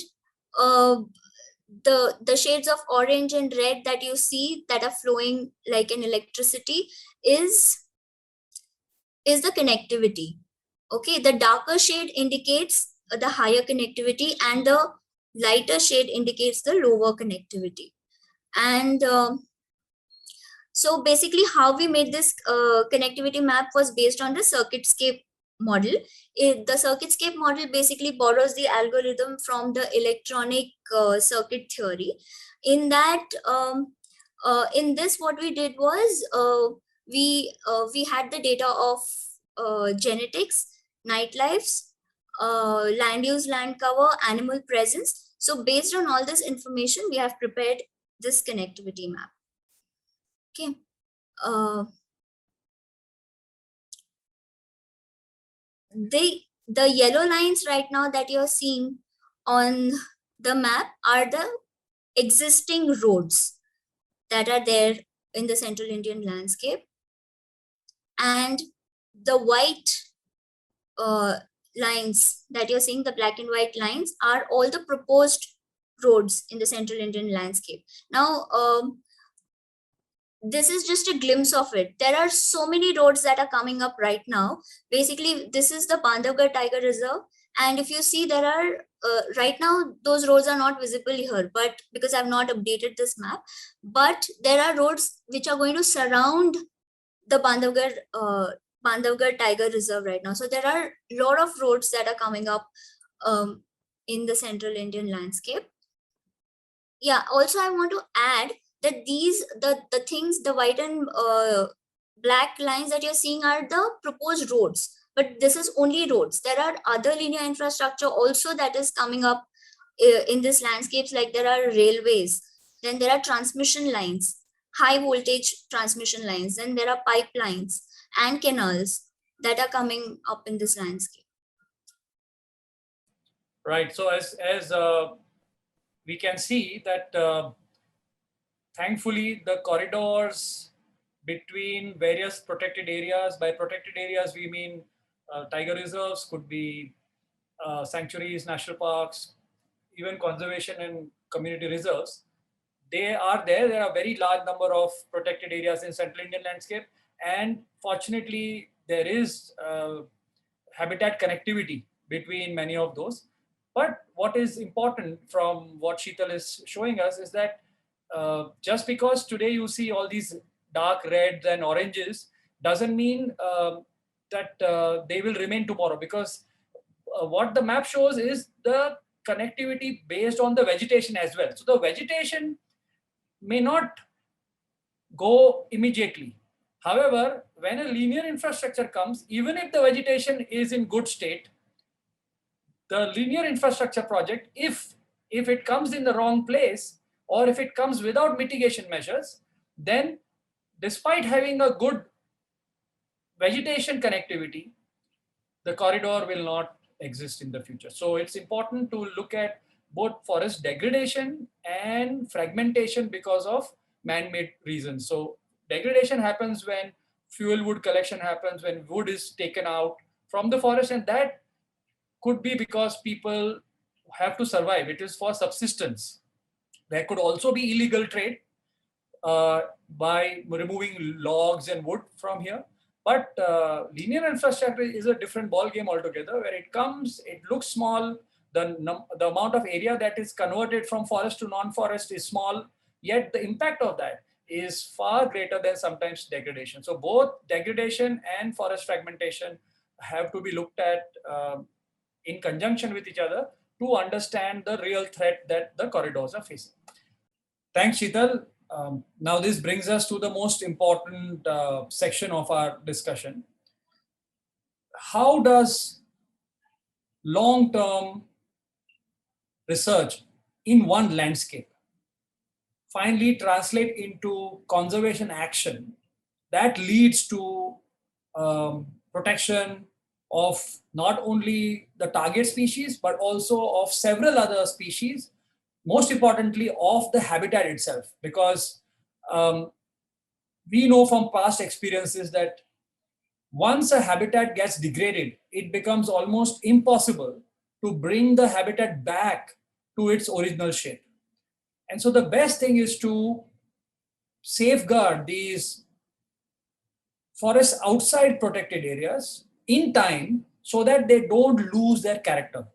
the shades of orange and red that you see that are flowing like an electricity is the connectivity. Okay, the darker shade indicates the higher connectivity, and the lighter shade indicates the lower connectivity. And so basically how we made this connectivity map was based on the circuitscape model. The circuitscape model basically borrows the algorithm from the electronic circuit theory. In that, in this, what we did was we had the data of genetics, nightlives, land use, land cover, animal presence. So based on all this information, we have prepared this connectivity map. Okay. The yellow lines right now that you're seeing on the map are the existing roads that are there in the Central Indian landscape, and the white lines that you're seeing, the black and white lines, are all the proposed roads in the Central Indian landscape. Now, this is just a glimpse of it. There are so many roads that are coming up right now. Basically, this is the Bandhavgarh Tiger Reserve. And if you see, there are, right now, those roads are not visible here, but because I've not updated this map, but there are roads which are going to surround the Bandhavgarh Tiger Reserve right now. So there are a lot of roads that are coming up in the Central Indian landscape. Yeah, also I want to add that these, the things, the white and black lines that you're seeing are the proposed roads, but this is only roads. There are other linear infrastructure also that is coming up in this landscapes, like there are railways, then there are transmission lines, high voltage transmission lines, then there are pipelines and canals that are coming up in this landscape. Right. So as we can see that thankfully the corridors between various protected areas, by protected areas we mean tiger reserves, could be sanctuaries, national parks, even conservation and community reserves, they are there. There are a very large number of protected areas in Central Indian landscape, and fortunately there is habitat connectivity between many of those. But what is important from what Sheetal is showing us is that just because today you see all these dark reds and oranges doesn't mean that they will remain tomorrow, because what the map shows is the connectivity based on the vegetation as well. So the vegetation may not go immediately. However, when a linear infrastructure comes, even if the vegetation is in good state, the linear infrastructure project, if it comes in the wrong place, or if it comes without mitigation measures, then despite having a good vegetation connectivity, the corridor will not exist in the future. So it's important to look at both forest degradation and fragmentation because of man-made reasons. So degradation happens when fuel wood collection happens, when wood is taken out from the forest, and that could be because people have to survive. It is for subsistence. There could also be illegal trade by removing logs and wood from here. But linear infrastructure is a different ball game altogether. Where it comes, it looks small. The amount of area that is converted from forest to non-forest is small. Yet the impact of that is far greater than sometimes degradation. So both degradation and forest fragmentation have to be looked at in conjunction with each other to understand the real threat that the corridors are facing. Thanks, Sheetal. Now this brings us to the most important section of our discussion. How does long-term research in one landscape finally translate into conservation action that leads to protection of not only the target species, but also of several other species, most importantly of the habitat itself? Because we know from past experiences that once a habitat gets degraded, it becomes almost impossible to bring the habitat back to its original shape. And so the best thing is to safeguard these forests outside protected areas in time so that they don't lose their character.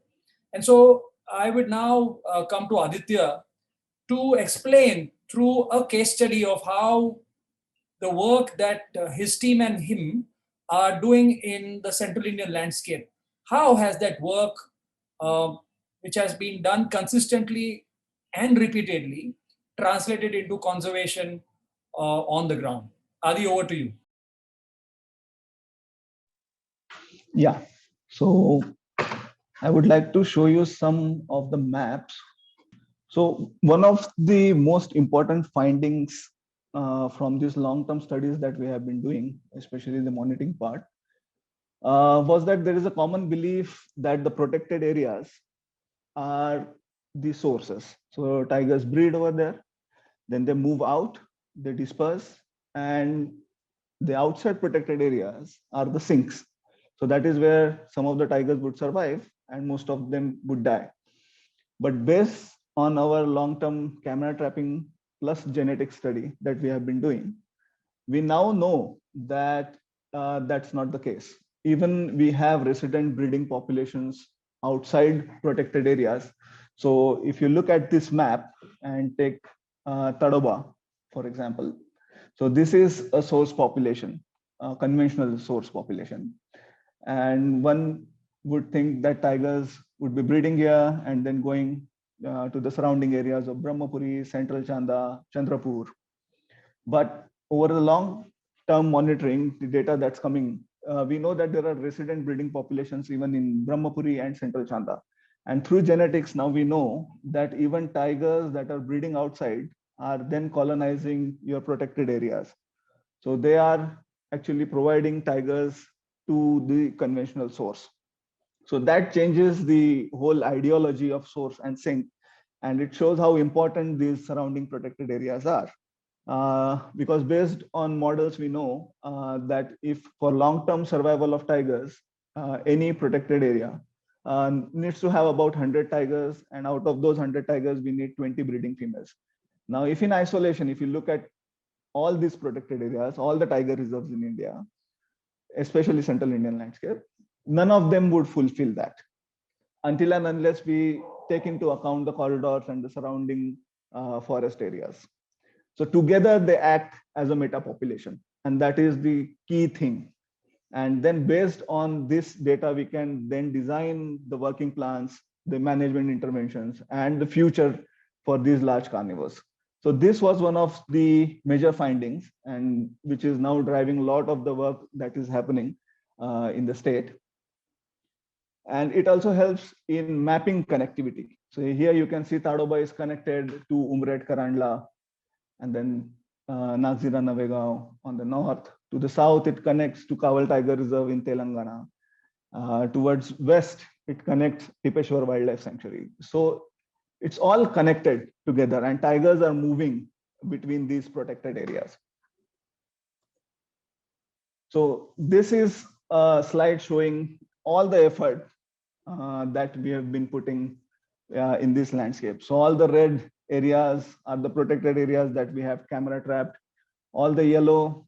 And so I would now come to Aditya to explain through a case study of how the work that his team and him are doing in the Central Indian landscape. How has that work, which has been done consistently and repeatedly, translated into conservation on the ground? Adi, over to you. Yeah, so I would like to show you some of the maps. So one of the most important findings from these long-term studies that we have been doing, especially the monitoring part, was that there is a common belief that the protected areas are the sources. So tigers breed over there, then they move out, they disperse, and the outside protected areas are the sinks. So that is where some of the tigers would survive and most of them would die. But based on our long-term camera trapping plus genetic study that we have been doing, we now know that that's not the case. Even we have resident breeding populations outside protected areas. So if you look at this map and take Tadoba, for example, so this is a source population, a conventional source population. And one would think that tigers would be breeding here and then going to the surrounding areas of Brahmapuri, Central Chanda, Chandrapur. But over the long-term monitoring, the data that's coming, we know that there are resident breeding populations even in Brahmapuri and Central Chanda. And through genetics, now we know that even tigers that are breeding outside are then colonizing your protected areas. So they are actually providing tigers to the conventional source. So that changes the whole ideology of source and sink, and it shows how important these surrounding protected areas are. Because based on models, we know that if for long-term survival of tigers, any protected area needs to have about 100 tigers, and out of those 100 tigers, we need 20 breeding females. Now, if in isolation, if you look at all these protected areas, all the tiger reserves in India, especially Central Indian landscape, none of them would fulfill that until and unless we take into account the corridors and the surrounding forest areas. So together they act as a meta population, and that is the key thing. And then based on this data, we can then design the working plans, the management interventions, and the future for these large carnivores. So this was one of the major findings, and which is now driving a lot of the work that is happening in the state. And it also helps in mapping connectivity. So here you can see Tadoba is connected to Umred Karandla, and then Nagzira Navegao on the north. To the south, it connects to Kawal Tiger Reserve in Telangana. Towards west, it connects Tipeshwar Wildlife Sanctuary. So it's all connected together, and tigers are moving between these protected areas. So this is a slide showing all the effort that we have been putting in this landscape. So all the red areas are the protected areas that we have camera trapped. All the yellow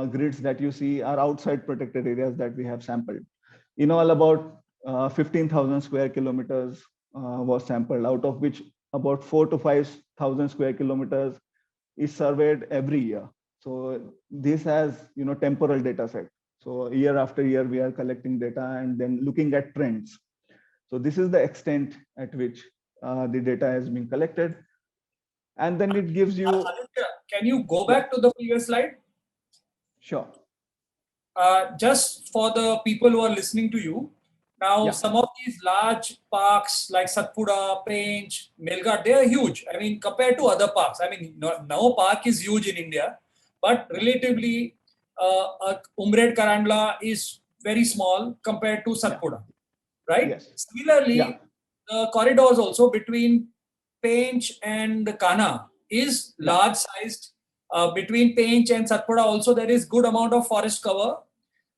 grids that you see are outside protected areas that we have sampled. In all, about 15,000 square kilometers was sampled, out of which about 4,000 to 5,000 square kilometers is surveyed every year. So this has, temporal data set. So year after year, we are collecting data and then looking at trends. So this is the extent at which the data has been collected. And then it gives you... Aditya, can you go back to the previous slide? Sure. Just for the people who are listening to you, now some of these large parks like Satpura, Pench, Melghat, they are huge. I mean, compared to other parks. I mean, no park is huge in India, but relatively, Umred Karandla is very small compared to Satpura, right? Yes. Similarly, the corridors also between Pench and Kana is large sized. Between Pench and Satpura also there is good amount of forest cover.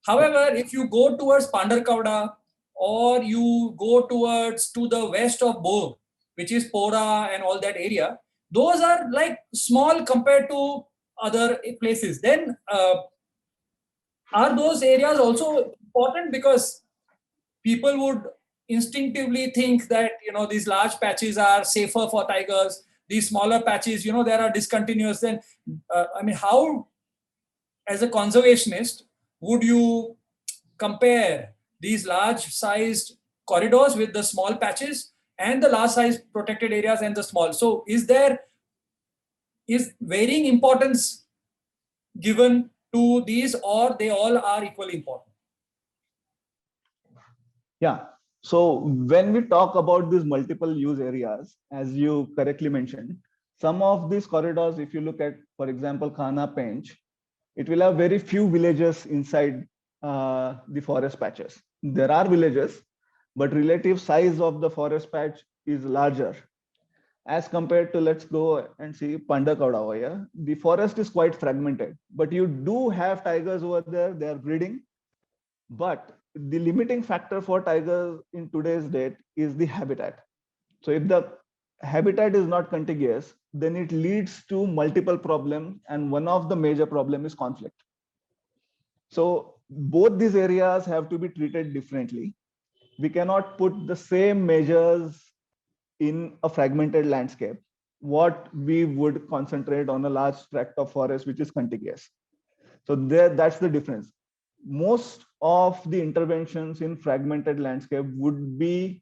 However, if you go towards Pandarkavda or you go towards to the west of Bog, which is Pora and all that area, those are like small compared to other places. Then are those areas also important? Because people would instinctively think that these large patches are safer for tigers, these smaller patches there are discontinuous. Then I mean, how as a conservationist would you compare these large sized corridors with the small patches and the large sized protected areas and the small? So is varying importance given to these, or they all are equally important? Yeah. So when we talk about these multiple use areas, as you correctly mentioned, some of these corridors, if you look at, for example, Khana Pench, it will have very few villages inside the forest patches. There are villages, but relative size of the forest patch is larger as compared to, let's go and see Pandakauda over here. The forest is quite fragmented, but you do have tigers over there. They are breeding, but the limiting factor for tigers in today's date is the habitat. So if the habitat is not contiguous, then it leads to multiple problems, and one of the major problem is conflict. So both these areas have to be treated differently. We cannot put the same measures in a fragmented landscape what we would concentrate on a large tract of forest which is contiguous. So that's the difference. Most of the interventions in fragmented landscape would be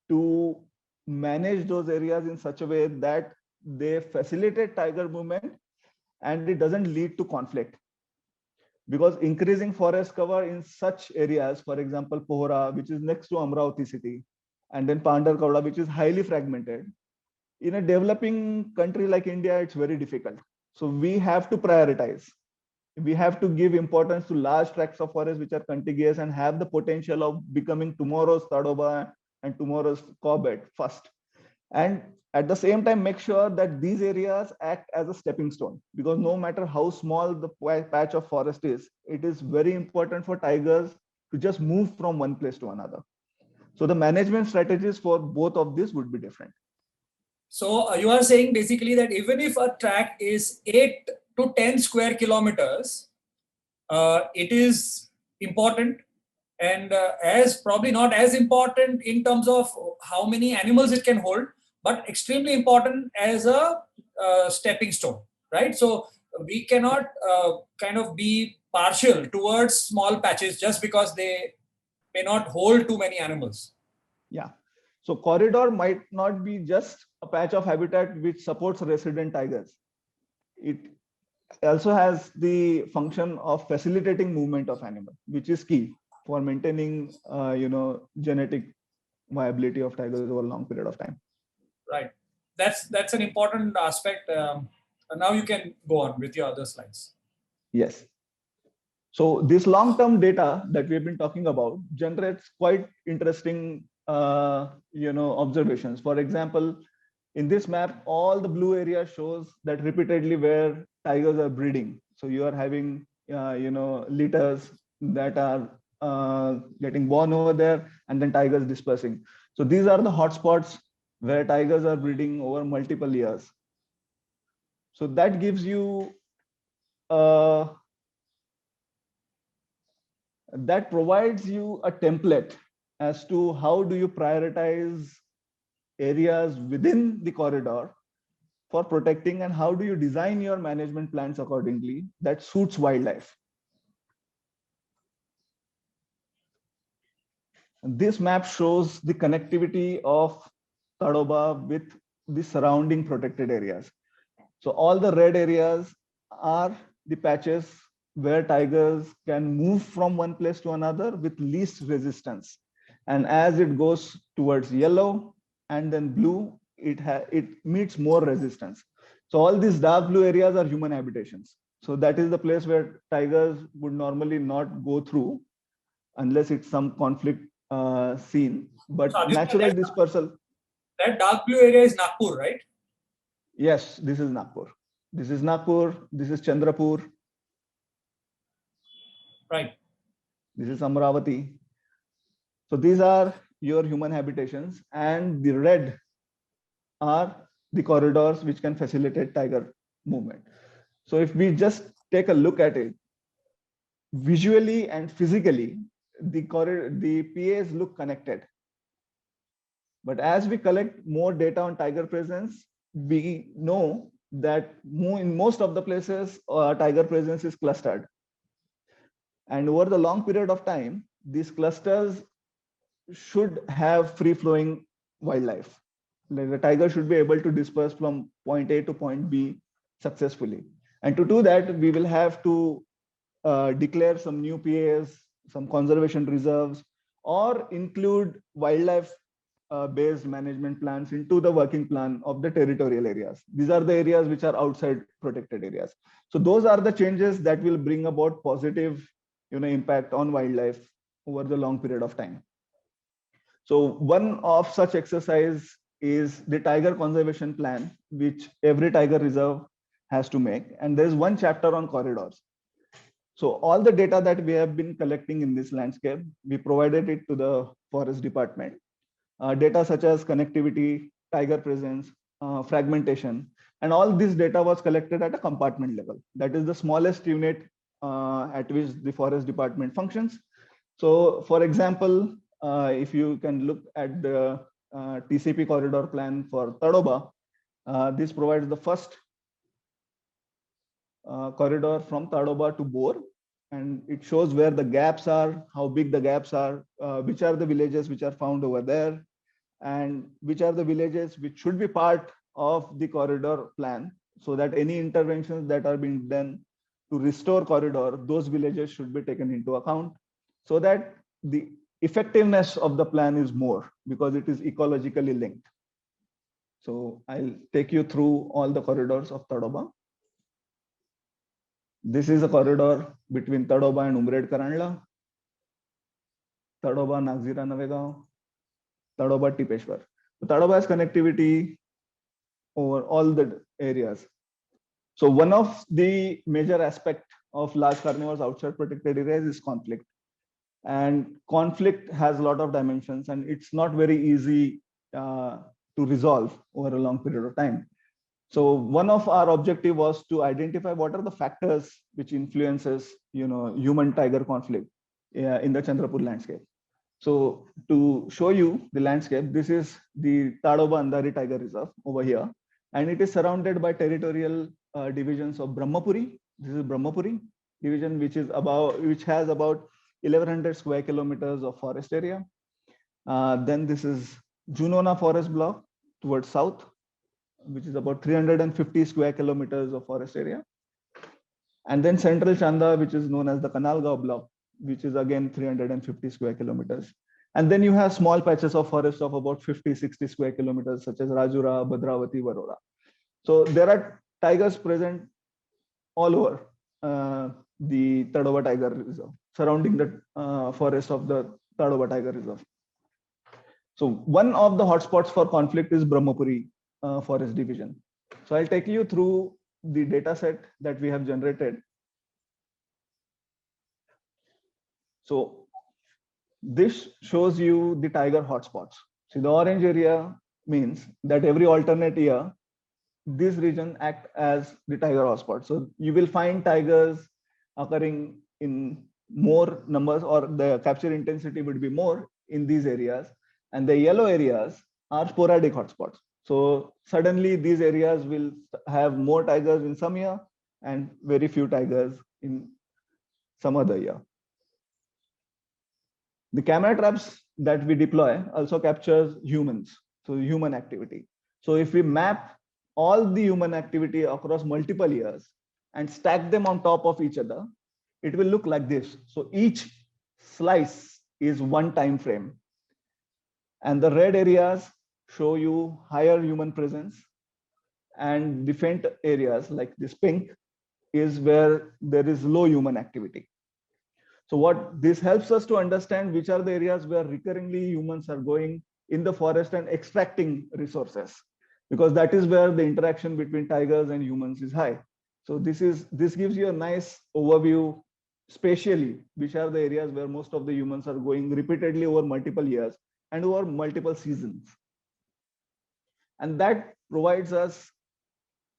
to manage those areas in such a way that they facilitate tiger movement and it doesn't lead to conflict. Because increasing forest cover in such areas, for example, Pohra, which is next to Amravati city, and then Pandarkauda, which is highly fragmented, in a developing country like India, it's very difficult. So we have to prioritize. We have to give importance to large tracts of forest which are contiguous and have the potential of becoming tomorrow's Tadoba and tomorrow's Corbett first. And at the same time, make sure that these areas act as a stepping stone, because no matter how small the patch of forest is, it is very important for tigers to just move from one place to another. So the management strategies for both of these would be different. So you are saying basically that even if a tract is 8 to 10 square kilometers, it is important, and as probably not as important in terms of how many animals it can hold, but extremely important as a stepping stone, right? So we cannot kind of be partial towards small patches just because they may not hold too many animals. Yeah. So corridor might not be just a patch of habitat which supports resident tigers. It also has the function of facilitating movement of animal, which is key for maintaining, genetic viability of tigers over a long period of time. Right. That's an important aspect. Now you can go on with your other slides. Yes. So this long-term data that we've been talking about generates quite interesting, observations. For example, in this map, all the blue area shows that repeatedly where tigers are breeding. So you are having, litters that are getting born over there, and then tigers dispersing. So these are the hotspots where tigers are breeding over multiple years. So that gives you that provides you a template as to how do you prioritize areas within the corridor for protecting, and how do you design your management plans accordingly that suits wildlife. And this map shows the connectivity of Tadoba with the surrounding protected areas. So all the red areas are the patches where tigers can move from one place to another with least resistance. And as it goes towards yellow and then blue, it meets more resistance. So all these dark blue areas are human habitations. So that is the place where tigers would normally not go through unless it's some conflict scene. But So, Aditya, natural dispersal. that dark blue area is Nagpur, right? Yes, this is Nagpur. This is Nagpur. This is Chandrapur. Right. This is Amravati. So these are your human habitations, and the red are the corridors which can facilitate tiger movement. So if we just take a look at it, visually and physically, the PAs look connected. But as we collect more data on tiger presence, we know that in most of the places, tiger presence is clustered. And over the long period of time, these clusters should have free-flowing wildlife. Like the tiger should be able to disperse from point A to point B successfully. And to do that, we will have to declare some new PAs, some conservation reserves, or include wildlife based management plans into the working plan of the territorial areas. These are the areas which are outside protected areas. So those are the changes that will bring about positive impact on wildlife over the long period of time. So one of such exercise is the tiger conservation plan, which every tiger reserve has to make. And there's one chapter on corridors. So all the data that we have been collecting in this landscape, we provided it to the forest department. Data such as connectivity, tiger presence, fragmentation, and all this data was collected at a compartment level. That is the smallest unit at which the forest department functions. So for example, if you can look at the TCP corridor plan for Tadoba, this provides the first corridor from Tadoba to Bor, and it shows where the gaps are, how big the gaps are, which are the villages which are found over there, and which are the villages which should be part of the corridor plan, so that any interventions that are being done to restore corridor, those villages should be taken into account, so that the effectiveness of the plan is more because it is ecologically linked. So I'll take you through all the corridors of Tadoba. This is a corridor between Tadoba and Umred Karandla, Tadoba Nagzira Navegaon, Tadoba Tipeshwar. So Tadoba has connectivity over all the areas. So one of the major aspect of large carnivores outside protected areas is conflict. And conflict has a lot of dimensions, and it's not very easy to resolve over a long period of time. So one of our objective was to identify what are the factors which influences human tiger conflict in the Chandrapur landscape. So to show you the landscape, this is the Tadoba Andhari Tiger Reserve over here, and it is surrounded by territorial divisions of Brahmapuri. This is Brahmapuri division, which has about 1100 square kilometers of forest area. Then this is Junona forest block towards south, which is about 350 square kilometers of forest area. And then central Chanda, which is known as the Kanalgaon block, which is again 350 square kilometers. And then you have small patches of forest of about 50, 60 square kilometers, such as Rajura, Bhadravati, Varora. So there are tigers present all over the Tadoba Tiger Reserve, surrounding the forest of the Tadoba Tiger Reserve. So one of the hotspots for conflict is Brahmapuri forest division. So I'll take you through the data set that we have generated. So this shows you the tiger hotspots. See, the orange area means that every alternate year, this region act as the tiger hotspot. So you will find tigers occurring in more numbers, or the capture intensity would be more in these areas. And the yellow areas are sporadic hotspots. So suddenly these areas will have more tigers in some year and very few tigers in some other year. The camera traps that we deploy also captures humans, so human activity. So if we map all the human activity across multiple years and stack them on top of each other, it will look like this. So each slice is one time frame. And the red areas show you higher human presence, and the faint areas like this pink is where there is low human activity. So what this helps us to understand which are the areas where recurringly humans are going in the forest and extracting resources, because that is where the interaction between tigers and humans is high. So this gives you a nice overview spatially, which are the areas where most of the humans are going repeatedly over multiple years and over multiple seasons. And that provides us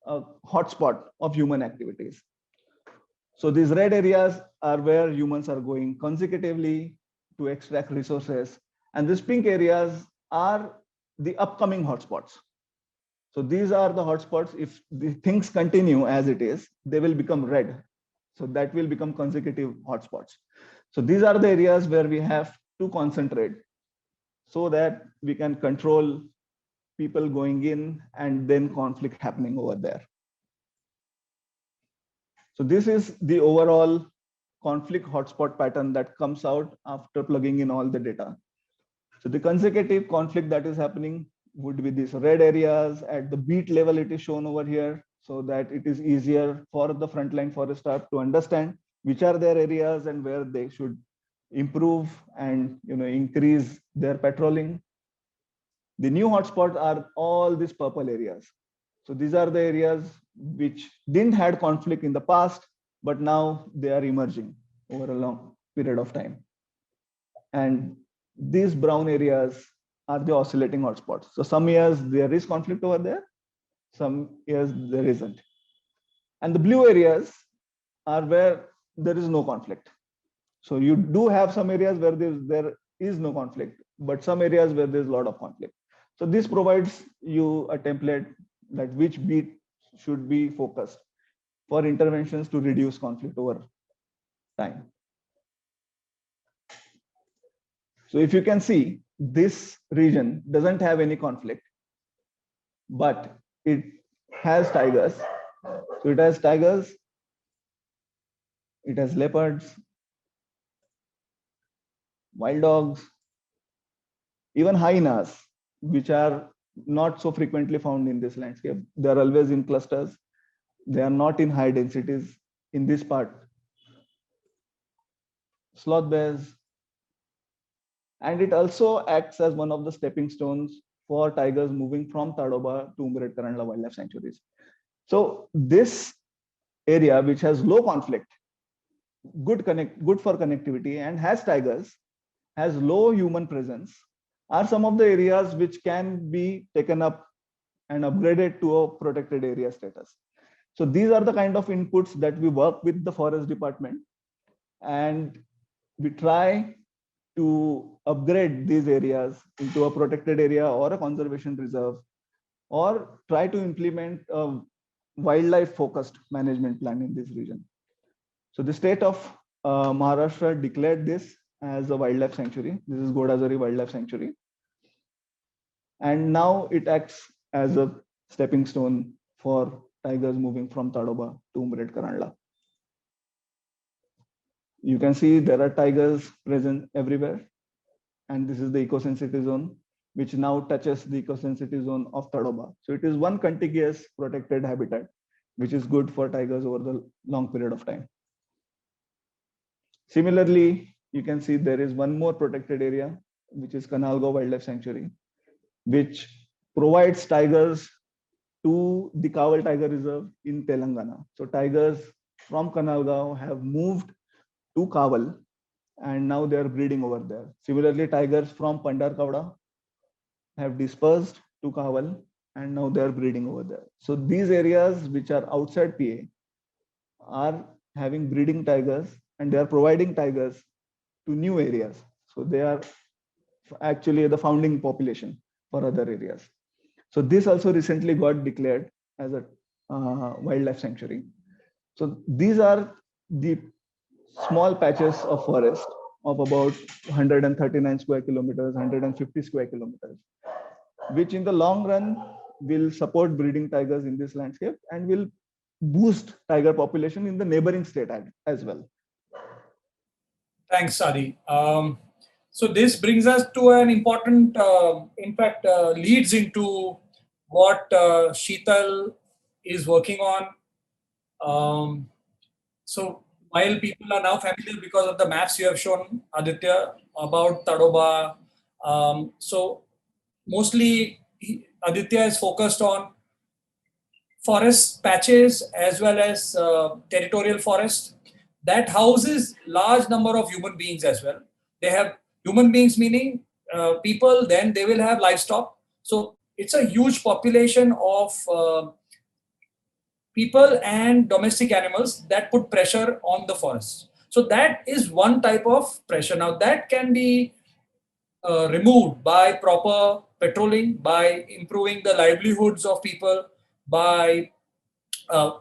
a hotspot of human activities. So these red areas are where humans are going consecutively to extract resources. And these pink areas are the upcoming hotspots. So these are the hotspots. If the things continue as it is, they will become red. So that will become consecutive hotspots. So these are the areas where we have to concentrate so that we can control people going in and then conflict happening over there. So this is the overall conflict hotspot pattern that comes out after plugging in all the data. So the consecutive conflict that is happening would be these red areas at the beat level. It is shown over here so that it is easier for the frontline forest staff to understand which are their areas and where they should improve and increase their patrolling. The new hotspots are all these purple areas. So these are the areas which didn't had conflict in the past, but now they are emerging over a long period of time. And these brown areas are the oscillating hotspots. So some years there is conflict over there, some years there isn't. And the blue areas are where there is no conflict. So you do have some areas where there is no conflict, but some areas where there's a lot of conflict. So this provides you a template that which beat should be focused for interventions to reduce conflict over time. So if you can see, this region doesn't have any conflict, but it has tigers. So it has tigers, it has leopards, wild dogs, even hyenas, which are not so frequently found in this landscape. They are always in clusters. They are not in high densities in this part. Sloth bears. And it also acts as one of the stepping stones for tigers moving from Tadoba to Umred Karandla wildlife sanctuaries. So this area, which has low conflict, good for connectivity, and has tigers, has low human presence, are some of the areas which can be taken up and upgraded to a protected area status. So these are the kind of inputs that we work with the forest department, and we try to upgrade these areas into a protected area or a conservation reserve, or try to implement a wildlife focused management plan in this region. So the state of Maharashtra declared this as a wildlife sanctuary. This is Godazari Wildlife Sanctuary. And now it acts as a stepping stone for tigers moving from Tadoba to Umred Karandla. You can see there are tigers present everywhere. And this is the eco-sensitive zone, which now touches the eco-sensitive zone of Tadoba. So it is one contiguous protected habitat, which is good for tigers over the long period of time. Similarly, you can see there is one more protected area, which is Kanalgaon Wildlife Sanctuary, which provides tigers to the Kawal Tiger Reserve in Telangana. So tigers from Kanalgaon have moved to Kawal, and now they are breeding over there. Similarly, tigers from Pandarkavda have dispersed to Kawal, and now they are breeding over there. So these areas which are outside PA are having breeding tigers, and they are providing tigers to new areas. So they are actually the founding population for other areas. So this also recently got declared as a wildlife sanctuary. So these are the small patches of forest of about 139 square kilometers, 150 square kilometers, which in the long run will support breeding tigers in this landscape and will boost tiger population in the neighboring state as well. Thanks, Adi. So this brings us to an important, leads into what Sheetal is working on. So while people are now familiar because of the maps you have shown, Aditya, about Tadoba, so mostly Aditya is focused on forest patches as well as territorial forest that houses large number of human beings as well. They have human beings meaning people, then they will have livestock. So it's a huge population of people and domestic animals that put pressure on the forest. So that is one type of pressure. Now that can be removed by proper patrolling, by improving the livelihoods of people, by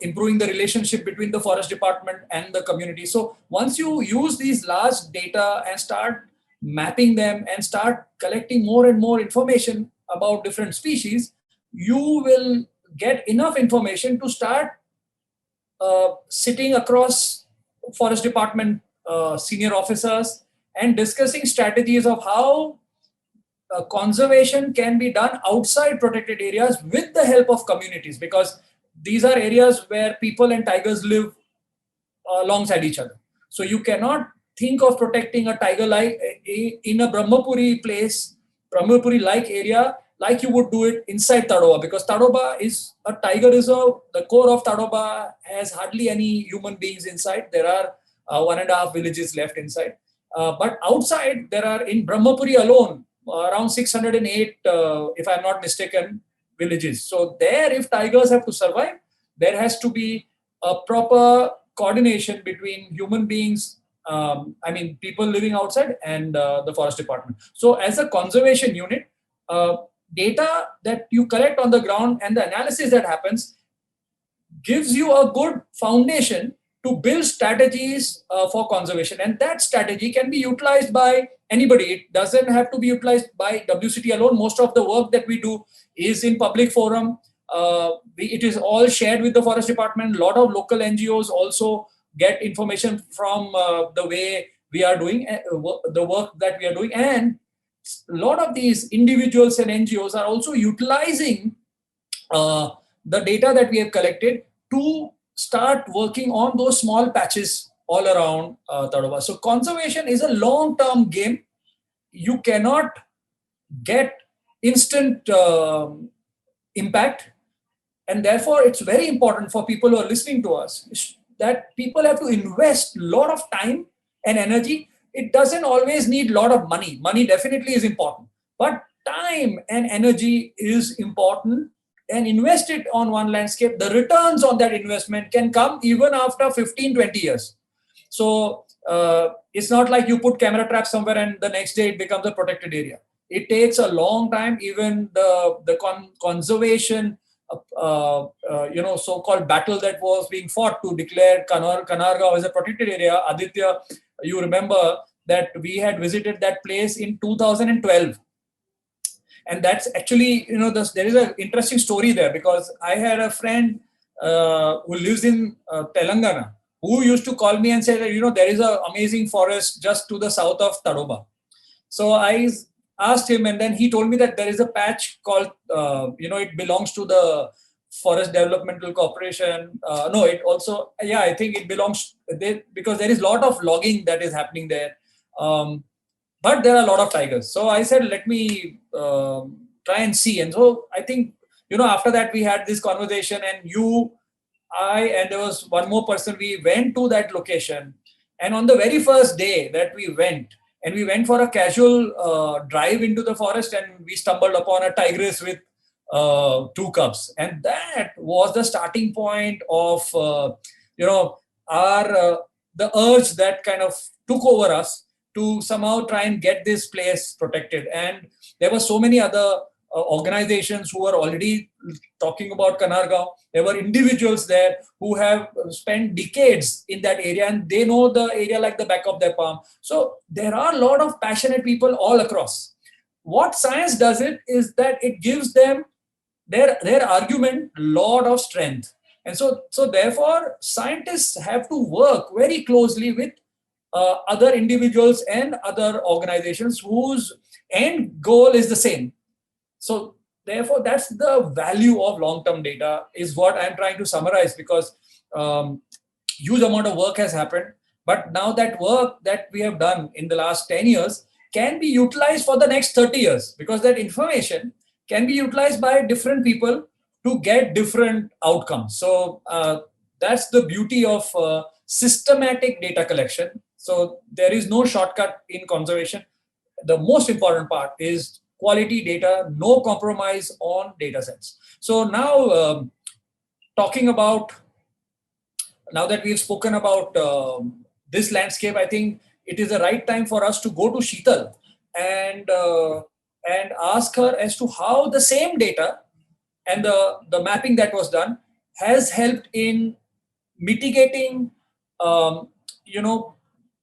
improving the relationship between the forest department and the community. So once you use these large data and start mapping them and start collecting more and more information about different species, you will get enough information to start sitting across forest department senior officers and discussing strategies of how conservation can be done outside protected areas with the help of communities, because these are areas where people and tigers live alongside each other. So you cannot think of protecting a tiger like in a Brahmapuri place, Brahmapuri like area, like you would do it inside Tadoba, because Tadoba is a tiger reserve. The core of Tadoba has hardly any human beings inside. There are 1.5 villages left inside. But outside, there are in Brahmapuri alone around 608, if I'm not mistaken, villages. So there, if tigers have to survive, there has to be a proper coordination between human beings, people living outside, and the forest department. So as a conservation unit, data that you collect on the ground and the analysis that happens gives you a good foundation to build strategies for conservation. And that strategy can be utilized by anybody. It doesn't have to be utilized by WCT alone. Most of the work that we do is in public forum. It is all shared with the forest department. A lot of local NGOs also get information from the way we are doing the work that we are doing. And a lot of these individuals and NGOs are also utilizing the data that we have collected to start working on those small patches all around Tadoba. So conservation is a long-term game. You cannot get instant impact, and therefore it's very important for people who are listening to us that people have to invest a lot of time and energy. It doesn't always need a lot of money. Money definitely is important, but time and energy is important, and invest it on one landscape. The returns on that investment can come even after 15, 20 years. So it's not like you put camera traps somewhere and the next day it becomes a protected area. It takes a long time. Even the conservation, so-called battle that was being fought to declare Kanargaon as a protected area. Aditya, you remember that we had visited that place in 2012. And that's actually, there is an interesting story there, because I had a friend who lives in Telangana who used to call me and say that, there is an amazing forest just to the south of Tadoba. So I asked him, and then he told me that there is a patch called, it belongs to the Forest Developmental Corporation. I think it belongs there, because there is a lot of logging that is happening there. But there are a lot of tigers. So I said, let me try and see. And so I think, after that we had this conversation, and and there was one more person, we went to that location. And on the very first day that we went for a casual drive into the forest, and we stumbled upon a tigress with 2 cubs. And that was the starting point of, the urge that kind of took over us to somehow try and get this place protected. And there were so many other organizations who are already talking about Kanhargaon. There were individuals there who have spent decades in that area and they know the area like the back of their palm. So there are a lot of passionate people all across. What science does it is that it gives them their argument a lot of strength. And so therefore, scientists have to work very closely with other individuals and other organizations whose end goal is the same. So therefore, that's the value of long-term data is what I'm trying to summarize, because huge amount of work has happened. But now that work that we have done in the last 10 years can be utilized for the next 30 years, because that information can be utilized by different people to get different outcomes. So that's the beauty of systematic data collection. So there is no shortcut in conservation. The most important part is quality data, no compromise on data sets. So now talking about, now that we've spoken about this landscape, I think it is the right time for us to go to Sheetal and ask her as to how the same data and the mapping that was done has helped in mitigating,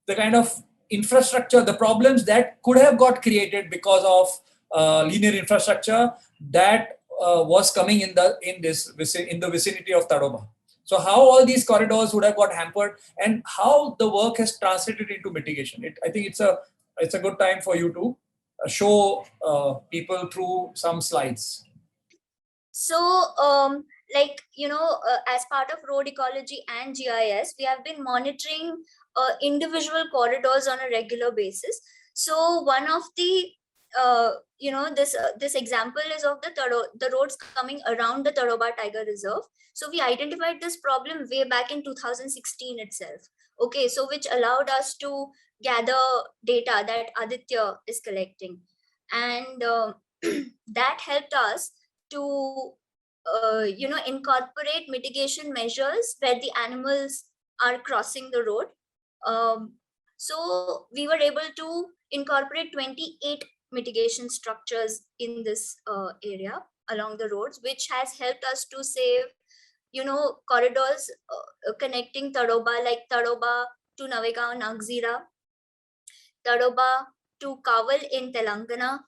the kind of infrastructure, the problems that could have got created because of linear infrastructure that was coming in the vicinity of Tadoba. So how all these corridors would have got hampered and how the work has translated into mitigation. I think it's a good time for you to show people through some slides. So, as part of road ecology and GIS, we have been monitoring individual corridors on a regular basis. So one of the this example is of the roads coming around the Tadoba Tiger Reserve. So we identified this problem way back in 2016 itself. Okay, so which allowed us to gather data that Aditya is collecting, and that helped us to incorporate mitigation measures where the animals are crossing the road. So we were able to incorporate 28 mitigation structures in this area along the roads, which has helped us to save corridors connecting Tadoba, like Tadoba to Navegaon Nagzira, Tadoba to Kawal in Telangana,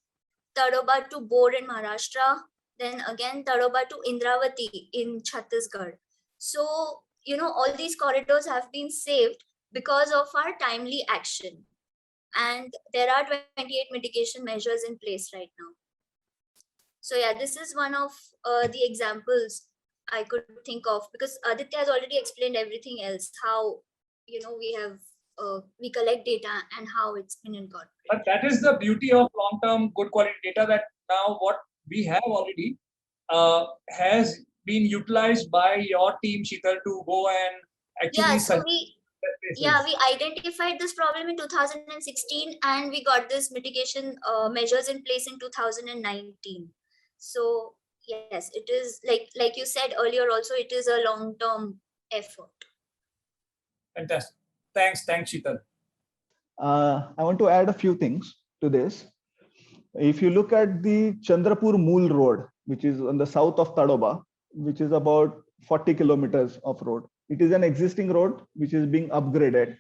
Tadoba to Bor in Maharashtra, then again Tadoba to Indravati in Chhattisgarh. So all these corridors have been saved because of our timely action, and there are 28 mitigation measures in place right now. So yeah, this is one of the examples I could think of, because Aditya has already explained everything else, how we collect data and how it's been incorporated. But that is the beauty of long-term good quality data, that now what we have already has been utilized by your team, Sheetal, to go and actually we identified this problem in 2016 and we got this mitigation measures in place in 2019. So yes, it is like you said earlier also, it is a long-term effort. Fantastic. Thanks, Sheetal. I want to add a few things to this. If you look at the Chandrapur Mool Road, which is on the south of Tadoba, which is about 40 kilometers of road. It is an existing road which is being upgraded.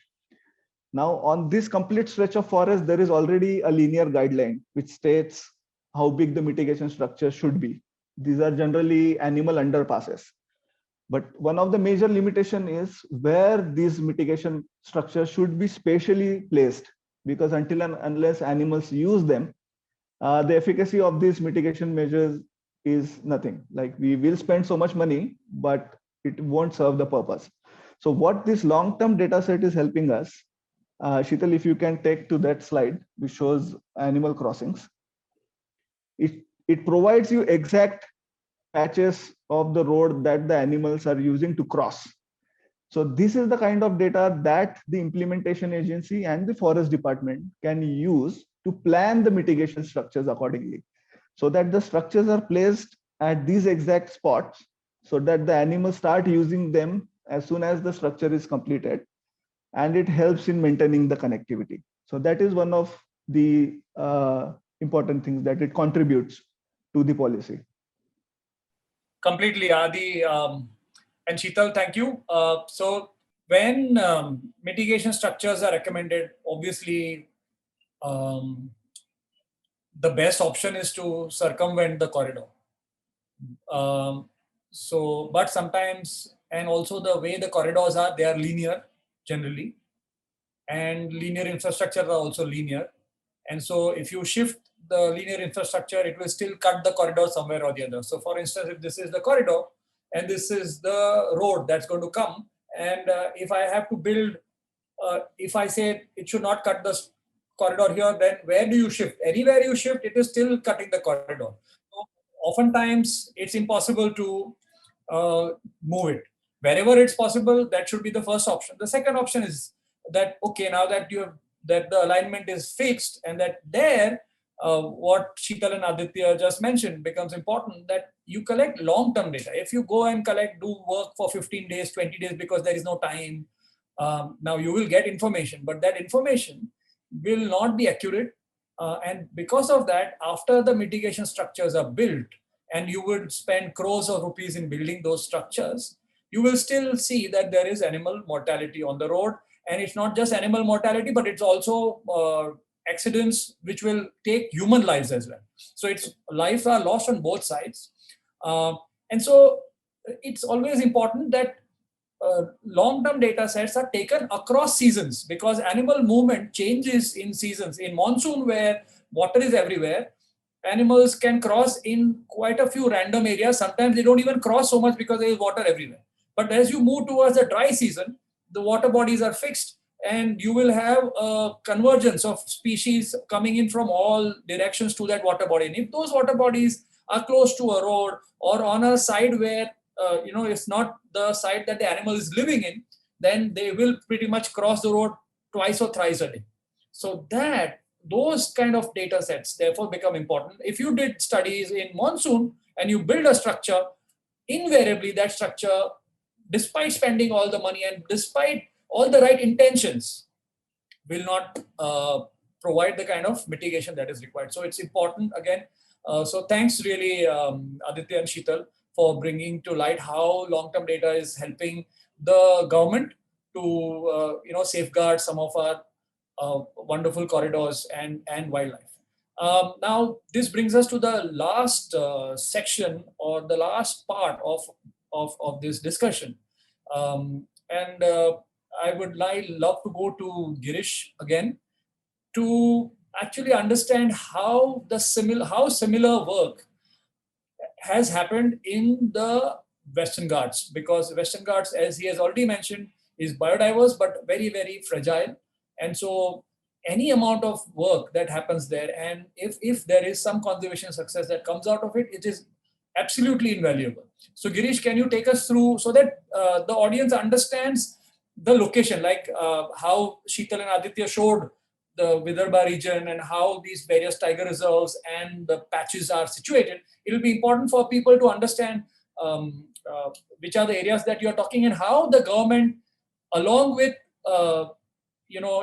Now, on this complete stretch of forest, there is already a linear guideline which states how big the mitigation structure should be. These are generally animal underpasses. But one of the major limitation is where these mitigation structures should be spatially placed, because until and unless animals use them, the efficacy of these mitigation measures is nothing. Like, we will spend so much money, but it won't serve the purpose. So what this long-term data set is helping us, Sheetal, if you can take to that slide, which shows animal crossings. It provides you exact patches of the road that the animals are using to cross. So this is the kind of data that the implementation agency and the forest department can use to plan the mitigation structures accordingly, so that the structures are placed at these exact spots, so that the animals start using them as soon as the structure is completed, and it helps in maintaining the connectivity. So that is one of the important things that it contributes to the policy. Completely, Adi and Sheetal, thank you. So when mitigation structures are recommended, obviously the best option is to circumvent the corridor. But sometimes, and also the way the corridors are, they are linear generally, and linear infrastructure are also linear. And so if you shift the linear infrastructure, it will still cut the corridor somewhere or the other. So for instance, if this is the corridor and this is the road that's going to come, and if I have to build, if I say it should not cut the corridor here, then where do you shift? Anywhere you shift, it is still cutting the corridor. So oftentimes, it's impossible to move it. Wherever it's possible, that should be the first option. The second option is that, okay, now that you have, that the alignment is fixed, and that there, what Sheetal and Aditya just mentioned becomes important, that you collect long-term data. If you go and do work for 15 days, 20 days, because there is no time, now you will get information, but that information will not be accurate. And because of that, after the mitigation structures are built, and you would spend crores of rupees in building those structures, you will still see that there is animal mortality on the road. And it's not just animal mortality, but it's also accidents which will take human lives as well. So it's lives are lost on both sides. And so it's always important that long-term data sets are taken across seasons, because animal movement changes in seasons. In monsoon, where water is everywhere, animals can cross in quite a few random areas. Sometimes they don't even cross so much because there is water everywhere. But as you move towards the dry season, the water bodies are fixed, and you will have a convergence of species coming in from all directions to that water body. And if those water bodies are close to a road or on a side where it's not the side that the animal is living in, then they will pretty much cross the road twice or thrice a day. So those kind of data sets therefore become important. If you did studies in monsoon and you build a structure, invariably that structure, despite spending all the money and despite all the right intentions, will not provide the kind of mitigation that is required. So it's important again. So thanks really, Aditya and Sheetal, for bringing to light how long-term data is helping the government to safeguard some of our wonderful corridors and wildlife. Now, this brings us to the last section, or the last part of this discussion. I would love to go to Girish again to actually understand how similar work has happened in the Western Ghats, because Western Ghats, as he has already mentioned, is biodiverse but very, very fragile. And so any amount of work that happens there, and if there is some conservation success that comes out of it, it is absolutely invaluable. So Girish, can you take us through so that the audience understands the location, like how Sheetal and Aditya showed the Vidarbha region and how these various tiger reserves and the patches are situated. It will be important for people to understand which are the areas that you are talking, and how the government, along with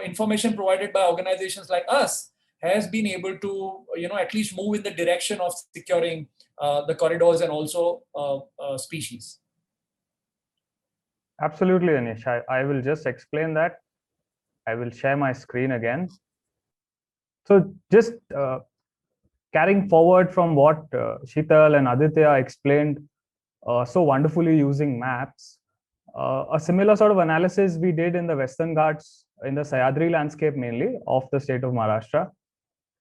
information provided by organizations like us, has been able to at least move in the direction of securing the corridors and also species. Absolutely, Anish. I will just explain that. I will share my screen again. So just carrying forward from what Sheetal and Aditya explained so wonderfully using maps, a similar sort of analysis we did in the Western Ghats, in the Syadri landscape mainly, of the state of Maharashtra.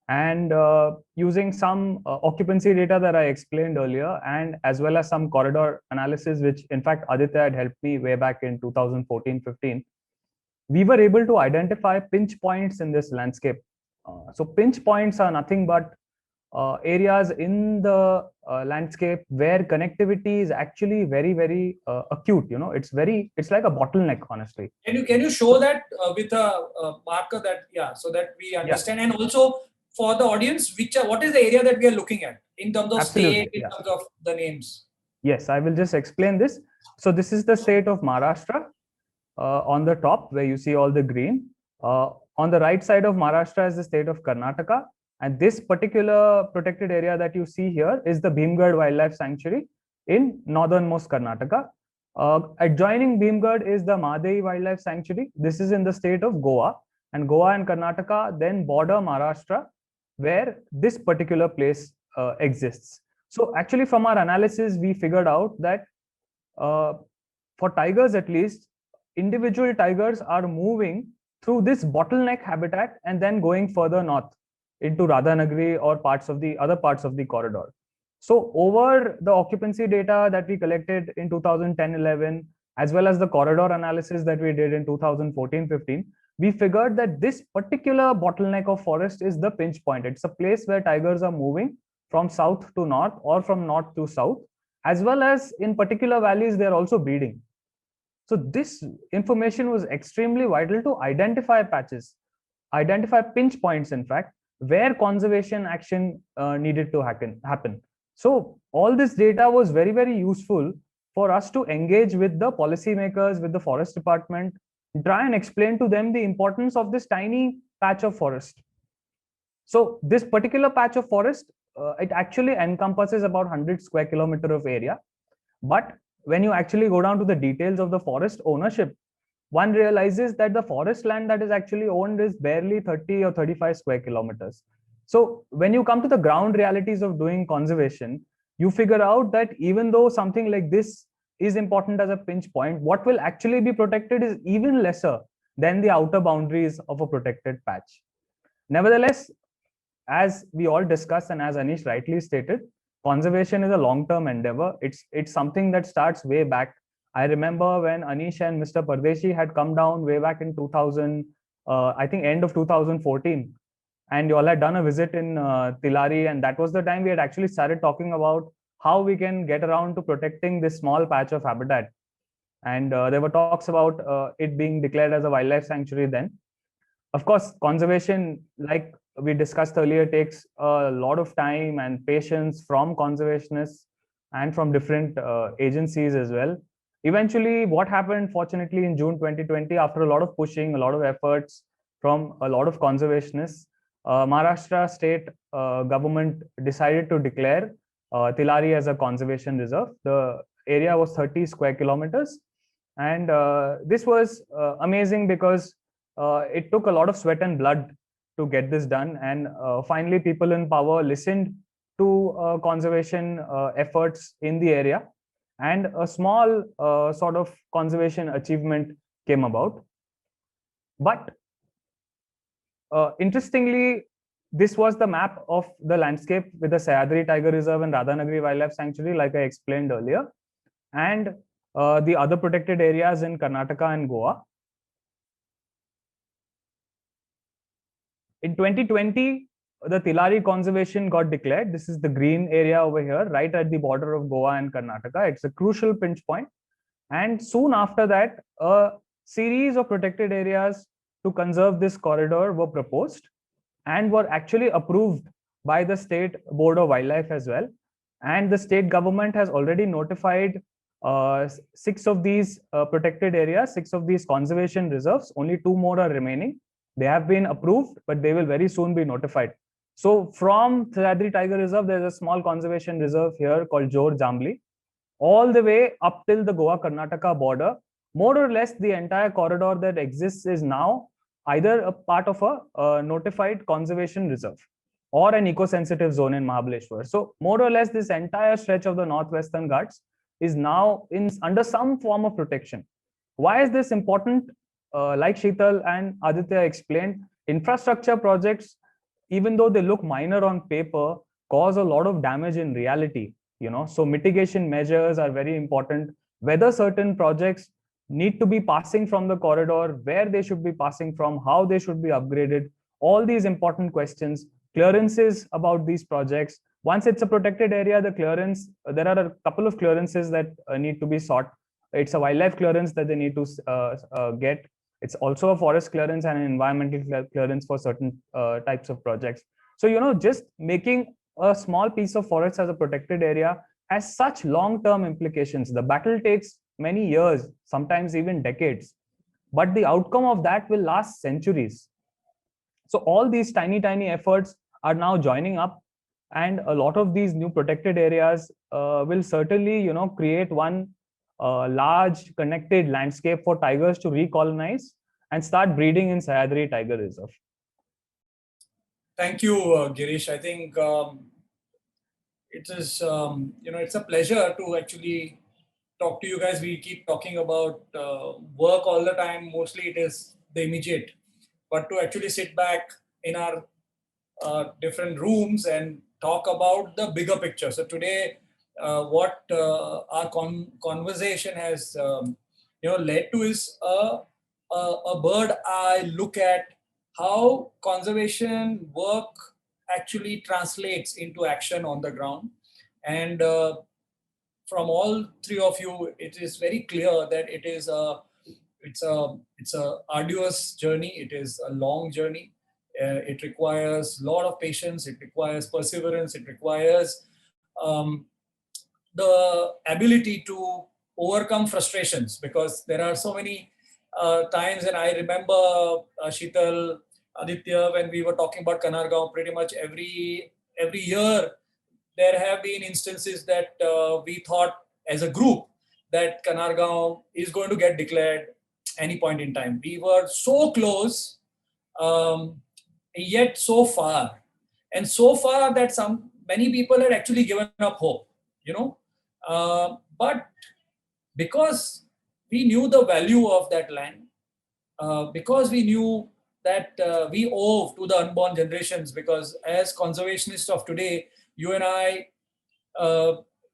And using some occupancy data that I explained earlier, and as well as some corridor analysis, which in fact Aditya had helped me way back in 2014-15, we were able to identify pinch points in this landscape. So pinch points are nothing but areas in the landscape where connectivity is actually very, very acute. It's like a bottleneck, honestly. Can you show that with a marker that, so that we understand, and also for the audience, what is the area that we are looking at in terms of Absolutely, state, in terms of the names? Yes, I will just explain this. So this is the state of Maharashtra on the top, where you see all the green. On the right side of Maharashtra is the state of Karnataka, And this particular protected area that you see here is the Bhimgarh Wildlife Sanctuary in northernmost Karnataka. Adjoining Bhimgarh is the Mahadevi Wildlife Sanctuary. This is in the state of Goa, and Goa and Karnataka then border Maharashtra, where this particular place exists. So actually from our analysis, we figured out that for tigers at least, individual tigers are moving through this bottleneck habitat and then going further north into Radhanagari or other parts of the corridor. So over the occupancy data that we collected in 2010-11, as well as the corridor analysis that we did in 2014-15, we figured that this particular bottleneck of forest is the pinch point. It's a place where tigers are moving from south to north or from north to south, as well as in particular valleys, they're also breeding. So this information was extremely vital to identify patches, identify pinch points, in fact, where conservation action needed to happen. So all this data was very, very useful for us to engage with the policymakers, with the forest department, try and explain to them the importance of this tiny patch of forest. So this particular patch of forest, it actually encompasses about 100 square kilometer of area. But when you actually go down to the details of the forest ownership, one realizes that the forest land that is actually owned is barely 30 or 35 square kilometers. So when you come to the ground realities of doing conservation, you figure out that even though something like this is important as a pinch point, what will actually be protected is even lesser than the outer boundaries of a protected patch. Nevertheless, as we all discussed and as Anish rightly stated, conservation is a long-term endeavor. It's something that starts way back. I remember when Anish and Mr. Pardeshi had come down way back in 2000, I think end of 2014, and you all had done a visit in Tilari, and that was the time we had actually started talking about how we can get around to protecting this small patch of habitat. And there were talks about it being declared as a wildlife sanctuary then. Of course, conservation, like we discussed earlier, takes a lot of time and patience from conservationists and from different agencies as well. Eventually, what happened, fortunately, in June 2020, after a lot of pushing, a lot of efforts from a lot of conservationists, Maharashtra state government decided to declare Tilari as a conservation reserve. The area was 30 square kilometers. And this was amazing because it took a lot of sweat and blood to get this done. And finally, people in power listened to conservation efforts in the area. And a small sort of conservation achievement came about. But interestingly, this was the map of the landscape with the Syadri Tiger Reserve and Radhanagari Wildlife Sanctuary, like I explained earlier, and the other protected areas in Karnataka and Goa. In 2020, the Tilari conservation got declared. This is the green area over here, right at the border of Goa and Karnataka. It's a crucial pinch point. And soon after that, a series of protected areas to conserve this corridor were proposed and were actually approved by the State Board of Wildlife as well. And the state government has already notified 6 of these protected areas, 6 of these conservation reserves. Only 2 more are remaining. They have been approved, but they will very soon be notified. So from Syadri Tiger Reserve, there's a small conservation reserve here called Jor Jambli, all the way up till the Goa-Karnataka border. More or less, the entire corridor that exists is now either a part of a notified conservation reserve or an eco-sensitive zone in Mahabaleshwar. So more or less, this entire stretch of the Northwestern Ghats is now under some form of protection. Why is this important? Like Sheetal and Aditya explained, infrastructure projects, even though they look minor on paper, cause a lot of damage in reality. So mitigation measures are very important. Whether certain projects need to be passing from the corridor, where they should be passing from, how they should be upgraded, all these important questions, clearances about these projects. Once it's a protected area, the clearance, there are a couple of clearances that need to be sought. It's a wildlife clearance that they need to get. It's also a forest clearance and an environmental clearance for certain types of projects. So, just making a small piece of forest as a protected area has such long-term implications. The battle takes many years, sometimes even decades, but the outcome of that will last centuries. So all these tiny efforts are now joining up, and a lot of these new protected areas will certainly, create one large connected landscape for tigers to recolonize and start breeding in Syadri Tiger Reserve. Thank you, Girish. I think it is, it's a pleasure to actually talk to you guys. We keep talking about work all the time. Mostly it is the immediate, but to actually sit back in our different rooms and talk about the bigger picture. So today, what our conversation has, led to is a bird eye look at how conservation work actually translates into action on the ground. And from all three of you, it is very clear that it's a arduous journey. It is a long journey. It requires a lot of patience. It requires perseverance. It requires the ability to overcome frustrations, because there are so many times, and I remember Sheetal, Aditya, when we were talking about Kanargaon, pretty much every year there have been instances that we thought as a group that Kanargaon is going to get declared any point in time. We were so close, yet so far, and so far that many people had actually given up hope, but because we knew the value of that land, because we knew that we owe to the unborn generations, because as conservationists of today, you and I,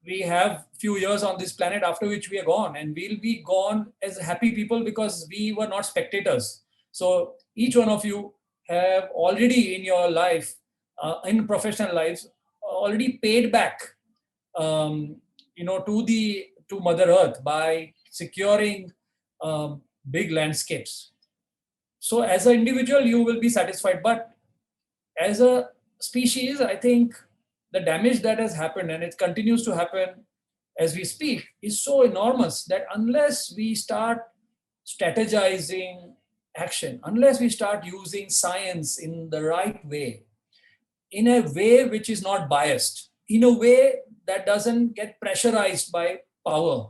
we have few years on this planet, after which we are gone, and we'll be gone as happy people because we were not spectators. So each one of you have already in your life, in professional lives, already paid back, to Mother Earth by securing big landscapes. So as an individual, you will be satisfied, but as a species, I think the damage that has happened, and it continues to happen as we speak, is so enormous that unless we start strategizing action, unless we start using science in the right way, in a way which is not biased, in a way that doesn't get pressurized by power,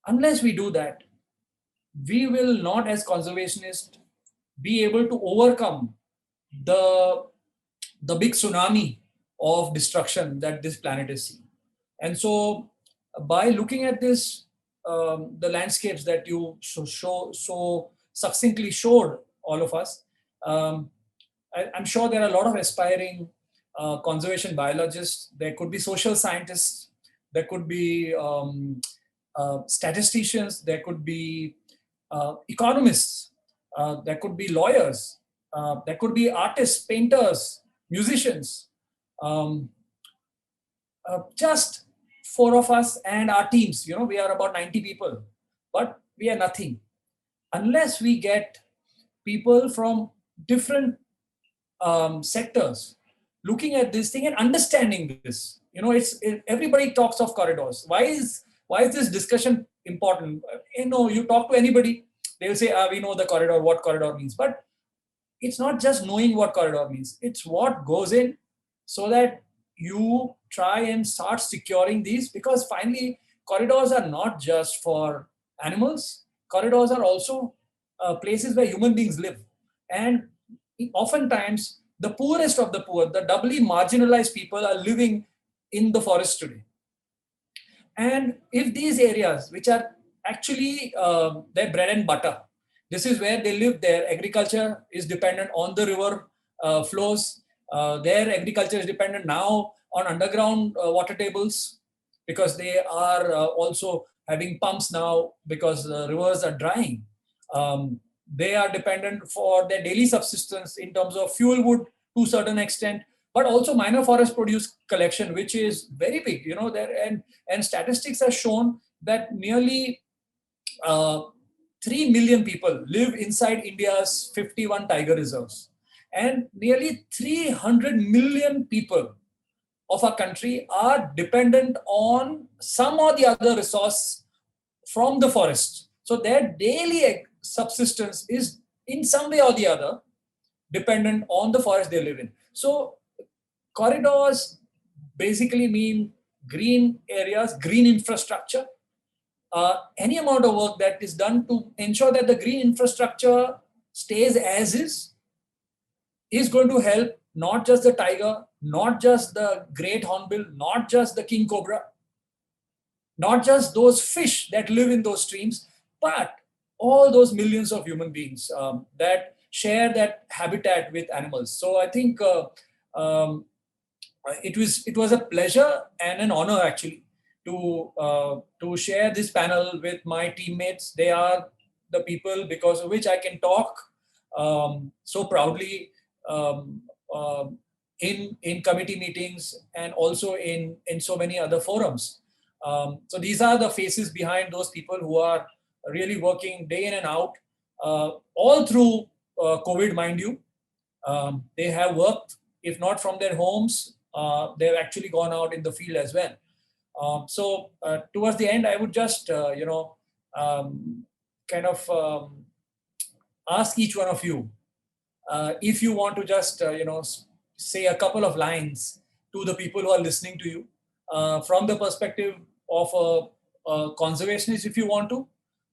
unless we do that, we will not, as conservationists, be able to overcome the big tsunami of destruction that this planet is seeing. And so by looking at this, the landscapes that you so succinctly showed all of us, I'm sure there are a lot of aspiring conservation biologists. There could be social scientists. There could be statisticians. There could be economists. There could be lawyers. There could be artists, painters, musicians. Just four of us and our teams. We are about 90 people, but we are nothing unless we get people from different sectors looking at this thing and understanding this. Everybody talks of corridors. Why is this discussion important? You talk to anybody, they'll say, we know the corridor, what corridor means. But it's not just knowing what corridor means. It's what goes in, so that you try and start securing these, because finally corridors are not just for animals. Corridors are also places where human beings live. And oftentimes the poorest of the poor, the doubly marginalized people, are living in the forest today. And if these areas, which are actually their bread and butter, this is where they live, their agriculture is dependent on the river flows, their agriculture is dependent now on underground water tables, because they are also having pumps now because the rivers are drying. They are dependent for their daily subsistence in terms of fuel wood to a certain extent, but also minor forest produce collection, which is very big. And statistics have shown that nearly 3 million people live inside India's 51 tiger reserves, and nearly 300 million people of our country are dependent on some or the other resource from the forest. So their daily subsistence is in some way or the other dependent on the forest they live in. So corridors basically mean green areas, green infrastructure. Any amount of work that is done to ensure that the green infrastructure stays as is going to help not just the tiger, not just the great hornbill, not just the king cobra, not just those fish that live in those streams, but all those millions of human beings that share that habitat with animals. So I think it was a pleasure and an honor actually to share this panel with my teammates. They are the people because of which I can talk so proudly um, um, in committee meetings and also in so many other forums. So these are the faces behind those people who are really working day in and out, all through COVID, mind you. They have worked, if not from their homes, they've actually gone out in the field as well. So towards the end, I would just, kind of ask each one of you, if you want to just, say a couple of lines to the people who are listening to you, from the perspective of a conservationist, if you want to,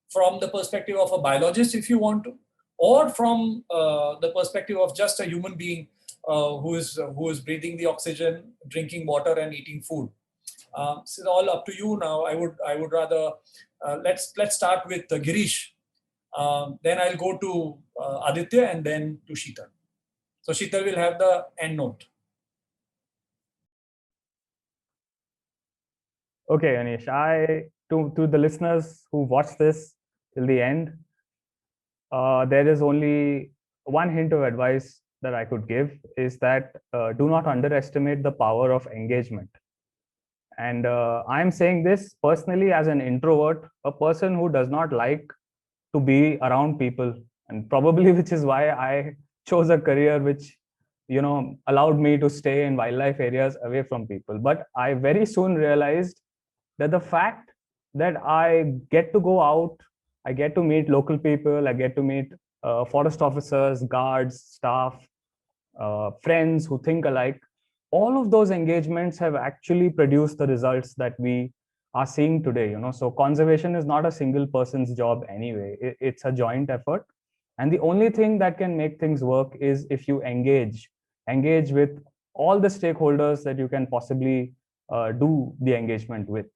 from the perspective of a biologist, if you want to, or from the perspective of just a human being who is breathing the oxygen, drinking water, and eating food. This is all up to you now. I would rather let's start with Girish. Then I'll go to Aditya and then to Sheetal. So Sheetal will have the end note. Okay, Anish, to the listeners who watched this till the end, there is only one hint of advice that I could give, is that do not underestimate the power of engagement. And I'm saying this personally as an introvert, a person who does not like to be around people, and probably which is why I chose a career which, allowed me to stay in wildlife areas away from people. But I very soon realized that the fact that I get to go out, I get to meet local people, I get to meet forest officers, guards, staff, friends who think alike, all of those engagements have actually produced the results that we are seeing today. So conservation is not a single person's job anyway. It's a joint effort, and the only thing that can make things work is if you engage with all the stakeholders that you can possibly do the engagement with.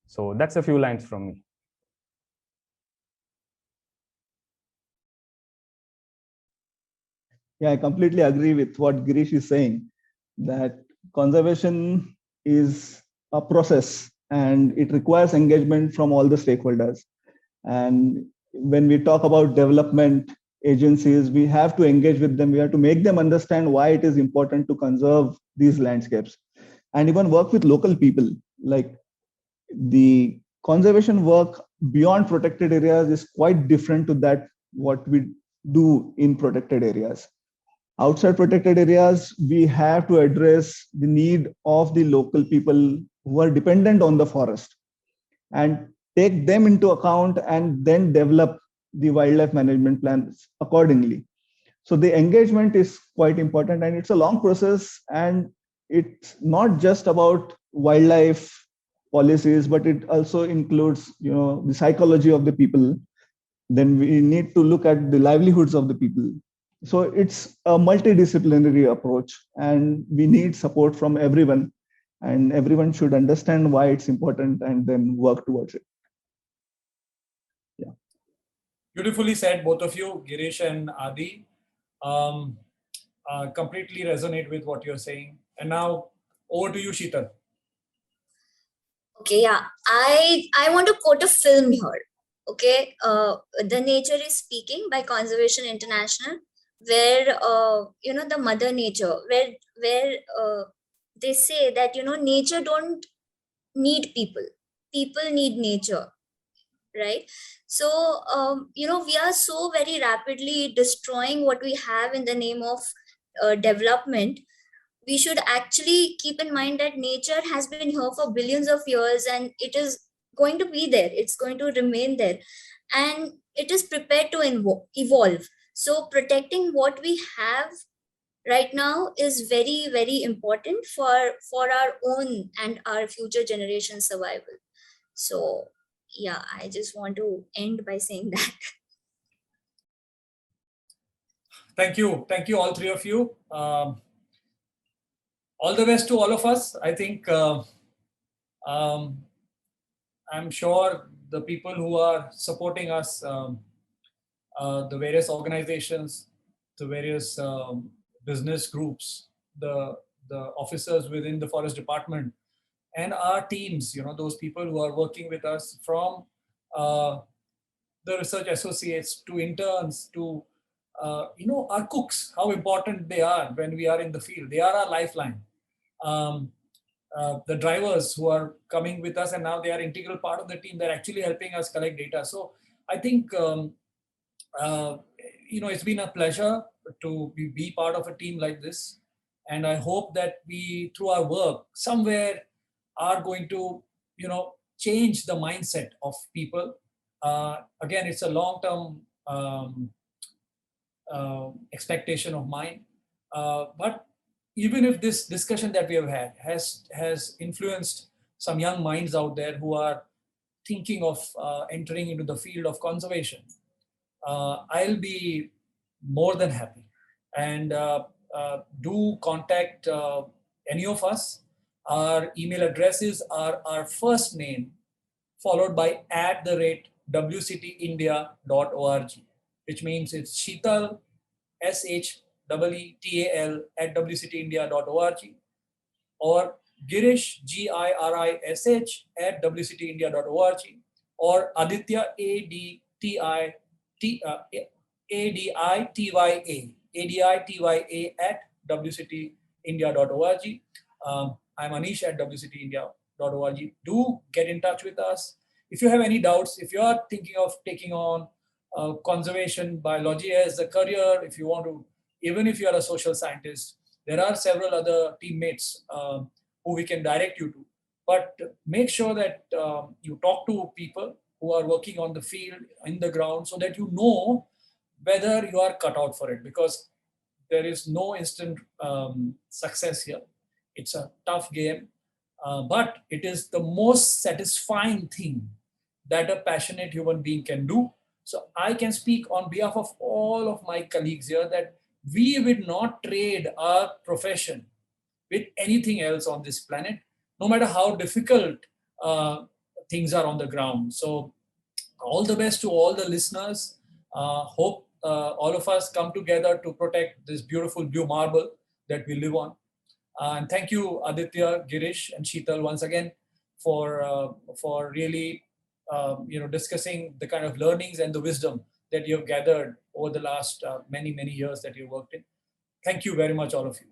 So that's a few lines from me. Yeah, I completely agree with what Girish is saying, that conservation is a process and it requires engagement from all the stakeholders. And when we talk about development agencies, we have to engage with them. We have to make them understand why it is important to conserve these landscapes, and even work with local people. Like, the conservation work beyond protected areas is quite different to that what we do in protected areas. Outside protected areas, we have to address the need of the local people who are dependent on the forest and take them into account, and then develop the wildlife management plans accordingly. So the engagement is quite important, and it's a long process, and it's not just about wildlife policies, but it also includes, the psychology of the people. Then we need to look at the livelihoods of the people. So it's a multidisciplinary approach, and we need support from everyone, and everyone should understand why it's important and then work towards it. Yeah. Beautifully said, both of you, Girish and Adi. Completely resonate with what you're saying. And now over to you, Sheetal. Okay, yeah. I want to quote a film here. Okay, The Nature is Speaking by Conservation International, where the mother nature, where they say that nature don't need people, people need nature, right? So we are so very rapidly destroying what we have in the name of development. We should actually keep in mind that nature has been here for billions of years, and it is going to be there, it's going to remain there, and it is prepared to evolve. So protecting what we have right now is very, very important for our own and our future generation survival. So yeah, I just want to end by saying that. Thank you, all three of you. All the best to all of us. I think um, I'm sure the people who are supporting us, the various organizations, the various business groups, the officers within the forest department, and our teams, those people who are working with us, from uh, the research associates to interns to our cooks, how important they are when we are in the field. They are our lifeline. um, the drivers who are coming with us, and now they are integral part of the team. They're actually helping us collect data. So I think uh, it's been a pleasure to be part of a team like this, and I hope that we, through our work, somewhere are going to change the mindset of people. Again, it's a long-term expectation of mine. But even if this discussion that we have had has influenced some young minds out there who are thinking of entering into the field of conservation, I'll be more than happy. And do contact any of us. Our email addresses are our first name followed by @wctindia.org, which means it's Sheetal, SHEETAL @wctindia.org, or Girish, GIRISH @wctindia.org, or Aditya, ADITYA @wctindia.org. I'm Anish at wctindia.org. Do get in touch with us. If you have any doubts, if you are thinking of taking on conservation biology as a career, if you want to, even if you are a social scientist, there are several other teammates who we can direct you to. But make sure that you talk to people who are working on the field, in the ground, so that you know whether you are cut out for it, because there is no instant success here. It's a tough game, but it is the most satisfying thing that a passionate human being can do. So I can speak on behalf of all of my colleagues here that we would not trade our profession with anything else on this planet, no matter how difficult things are on the ground. So all the best to all the listeners. Hope all of us come together to protect this beautiful blue marble that we live on. And thank you, Aditya, Girish, and Sheetal, once again for really discussing the kind of learnings and the wisdom that you have gathered over the last many years that you worked in. Thank you very much, all of you.